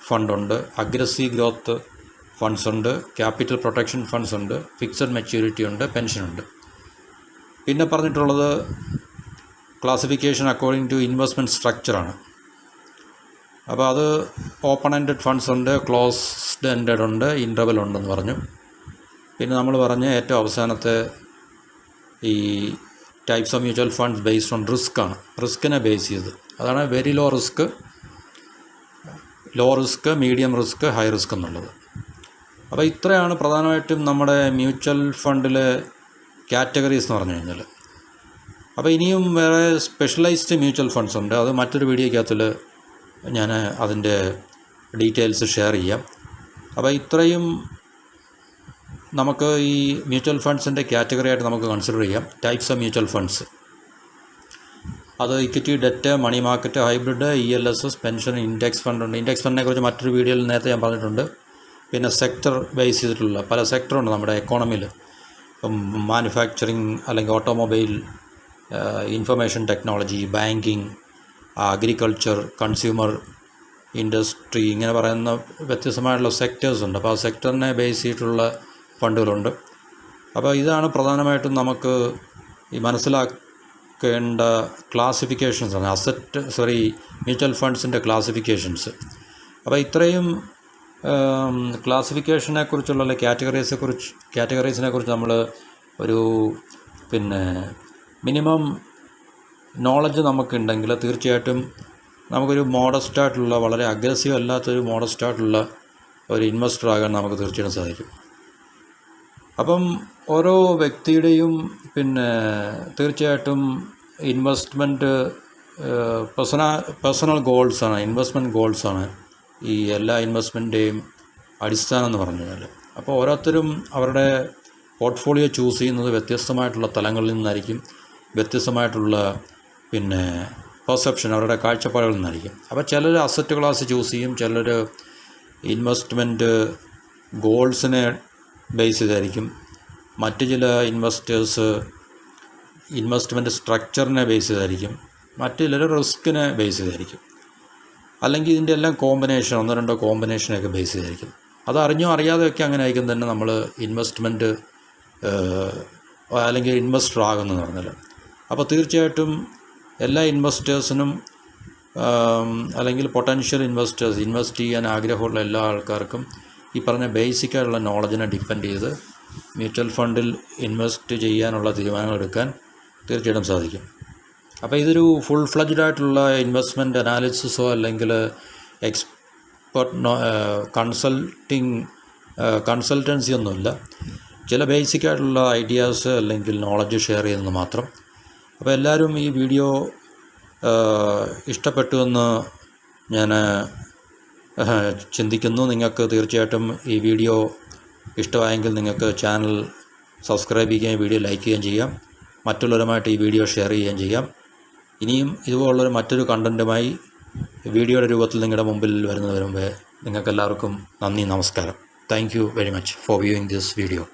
ഫണ്ടുണ്ട്, അഗ്രസീവ് ഗ്രോത്ത് ഫണ്ട്സ് ഉണ്ട്, ക്യാപിറ്റൽ പ്രൊട്ടക്ഷൻ ഫണ്ട്സ് ഉണ്ട്, ഫിക്സഡ് മെച്യൂരിറ്റി ഉണ്ട്, പെൻഷനുണ്ട്. പിന്നെ പറഞ്ഞിട്ടുള്ളത് ക്ലാസിഫിക്കേഷൻ അക്കോർഡിംഗ് ടു ഇൻവെസ്റ്റ്മെൻറ്റ് സ്ട്രക്ചറാണ്. അപ്പോൾ അത് ഓപ്പൺ എൻഡഡ് ഫണ്ട്സ് ഉണ്ട്, ക്ലോസ്ഡ് എൻഡഡ് ഉണ്ട്, ഇൻ്റർവൽ ഉണ്ടെന്ന് പറഞ്ഞു. പിന്നെ നമ്മൾ പറഞ്ഞ ഏറ്റവും അവസാനത്തെ ഈ types of mutual funds based on റിസ്ക്കാണ്, റിസ്കിനെ ബേസ് ചെയ്ത്. അതാണ് very low risk, medium risk, high risk എന്നുള്ളത്. അപ്പോൾ ഇത്രയാണ് പ്രധാനമായിട്ടും നമ്മുടെ മ്യൂച്വൽ ഫണ്ടിലെ കാറ്റഗറീസ് എന്ന് പറഞ്ഞു കഴിഞ്ഞാൽ. അപ്പോൾ ഇനിയും വേറെ സ്പെഷ്യലൈസ്ഡ് മ്യൂച്വൽ ഫണ്ട്സ് ഉണ്ട്. അത് മറ്റൊരു വീഡിയോക്കകത്തിൽ ഞാൻ അതിൻ്റെ ഡീറ്റെയിൽസ് ഷെയർ ചെയ്യാം. അപ്പോൾ ഇത്രയും നമുക്ക് ഈ മ്യൂച്വൽ ഫണ്ട്സിൻ്റെ കാറ്റഗറി ആയിട്ട് നമുക്ക് കൺസിഡർ ചെയ്യാം. ടൈപ്സ് ഓഫ് മ്യൂച്വൽ ഫണ്ട്സ്, അത് equity, debt, money market, hybrid, ELSS, pension, index fund ഉണ്ട്. ഇൻഡെക്സ് ഫണ്ടിനെ കുറിച്ച് മറ്റൊരു വീഡിയോയിൽ നേരത്തെ ഞാൻ പറഞ്ഞിട്ടുണ്ട്. പിന്നെ സെക്ടർ ബേസ് ചെയ്തിട്ടുള്ള പല സെക്ടറുണ്ട് നമ്മുടെ എക്കോണമിയിൽ. ഇപ്പം മാനുഫാക്ചറിങ് അല്ലെങ്കിൽ automobile, information technology, banking, agriculture, consumer industry, ഇങ്ങനെ പറയുന്ന വ്യത്യസ്തമായിട്ടുള്ള സെക്ടേഴ്സ് ഉണ്ട്. അപ്പോൾ ആ സെക്ടറിനെ ബേസ് ചെയ്തിട്ടുള്ള ഫണ്ടുകളുണ്ട്. അപ്പോൾ ഇതാണ് പ്രധാനമായിട്ടും നമുക്ക് ഈ മനസ്സിലാക്കേണ്ട ക്ലാസിഫിക്കേഷൻസ് ആണ്, മ്യൂച്വൽ ഫണ്ട്സിൻ്റെ ക്ലാസിഫിക്കേഷൻസ്. അപ്പോൾ ഇത്രയും ക്ലാസിഫിക്കേഷനെ കുറിച്ചുള്ള കാറ്റഗറീസിനെ കുറിച്ച് നമ്മൾ ഒരു മിനിമം നോളജ് നമുക്കുണ്ടെങ്കിൽ തീർച്ചയായിട്ടും നമുക്കൊരു മോഡസ്റ്റായിട്ടുള്ള, വളരെ അഗ്രസീവ് അല്ലാത്തൊരു മോഡസ്റ്റായിട്ടുള്ള ഒരു ഇൻവെസ്റ്റർ ആകാൻ നമുക്ക് തീർച്ചയായിട്ടും സാധിക്കും. അപ്പം ഓരോ വ്യക്തിയുടെയും തീർച്ചയായിട്ടും ഇൻവെസ്റ്റ്മെൻറ്റ് പേഴ്സണൽ ഗോൾസാണ്, ഇൻവെസ്റ്റ്മെൻറ്റ് ഗോൾസാണ് ഈ എല്ലാ ഇൻവെസ്റ്റ്മെൻറ്റിൻ്റെയും അടിസ്ഥാനം എന്ന് പറഞ്ഞു കഴിഞ്ഞാൽ. അപ്പോൾ ഓരോരുത്തരും അവരുടെ പോർട്ട്ഫോളിയോ ചൂസ് ചെയ്യുന്നത് വ്യത്യസ്തമായിട്ടുള്ള തലങ്ങളിൽ നിന്നായിരിക്കും, വ്യത്യസ്തമായിട്ടുള്ള പെർസെപ്ഷൻ, അവരുടെ കാഴ്ചപ്പാടുകളിൽ നിന്നായിരിക്കും. അപ്പോൾ ചിലർ അസറ്റ് ക്ലാസ് ചൂസ് ചെയ്യും, ചിലർ ഇൻവെസ്റ്റ്മെൻറ്റ് ഗോൾസിനെ ബേസ് ചെയ്തായിരിക്കും, മറ്റ് ചില ഇൻവെസ്റ്റേഴ്സ് ഇൻവെസ്റ്റ്മെൻറ്റ് സ്ട്രക്ചറിനെ ബേസ് ചെയ്തായിരിക്കും, മറ്റ് ചിലർ റിസ്കിനെ ബേസ് ചെയ്തായിരിക്കും, അല്ലെങ്കിൽ ഇതിൻ്റെ എല്ലാം കോമ്പിനേഷൻ, ഒന്നോ രണ്ടോ കോമ്പിനേഷനൊക്കെ ബേസ് ചെയ്തായിരിക്കും. അത് അറിഞ്ഞോ അറിയാതെയൊക്കെ അങ്ങനെ ആയിരിക്കും തന്നെ നമ്മൾ ഇൻവെസ്റ്റ്മെൻറ്റ് അല്ലെങ്കിൽ ഇൻവെസ്റ്റർ ആകുന്നതെന്ന് പറഞ്ഞാൽ. അപ്പോൾ തീർച്ചയായിട്ടും എല്ലാ ഇൻവെസ്റ്റേഴ്സിനും അല്ലെങ്കിൽ പൊട്ടൻഷ്യൽ ഇൻവെസ്റ്റേഴ്സ്, ഇൻവെസ്റ്റ് ചെയ്യാൻ ആഗ്രഹമുള്ള എല്ലാ ആൾക്കാർക്കും ഈ പറഞ്ഞ ബേസിക്കായിട്ടുള്ള നോളജിനെ ഡിപ്പെൻഡ് ചെയ്ത് മ്യൂച്വൽ ഫണ്ടിൽ ഇൻവെസ്റ്റ് ചെയ്യാനുള്ള തീരുമാനങ്ങൾ എടുക്കാൻ തീർച്ചയായിട്ടും സാധിക്കും. അപ്പോൾ ഇതൊരു ഫുൾ ഫ്ലഡ്ജഡ് ആയിട്ടുള്ള ഇൻവെസ്റ്റ്മെൻറ്റ് അനാലിസിസോ അല്ലെങ്കിൽ കൺസൾട്ടൻസി ഒന്നുമില്ല. ചില ബേസിക്കായിട്ടുള്ള ഐഡിയാസ് അല്ലെങ്കിൽ നോളജ് ഷെയർ ചെയ്യുന്നത് മാത്രം. അപ്പോൾ എല്ലാവരും ഈ വീഡിയോ ഇഷ്ടപ്പെട്ടു എന്ന് ഞാൻ ചിന്തിക്കുന്നു. നിങ്ങൾക്ക് തീർച്ചയായിട്ടും ഈ വീഡിയോ ഇഷ്ടമായെങ്കിൽ നിങ്ങൾക്ക് ചാനൽ സബ്സ്ക്രൈബ് ചെയ്യുകയും വീഡിയോ ലൈക്ക് ചെയ്യുകയും ചെയ്യാം. മറ്റുള്ളവരുമായിട്ട് ഈ വീഡിയോ ഷെയർ ചെയ്യുകയും ചെയ്യാം. ഇനിയും ഇതുപോലുള്ളൊരു മറ്റൊരു കണ്ടൻറ്റുമായി വീഡിയോയുടെ രൂപത്തിൽ നിങ്ങളുടെ മുമ്പിൽ വരുന്നതിന് മുമ്പേ നിങ്ങൾക്കെല്ലാവർക്കും നന്ദി, നമസ്കാരം. Thank you very much for viewing this video.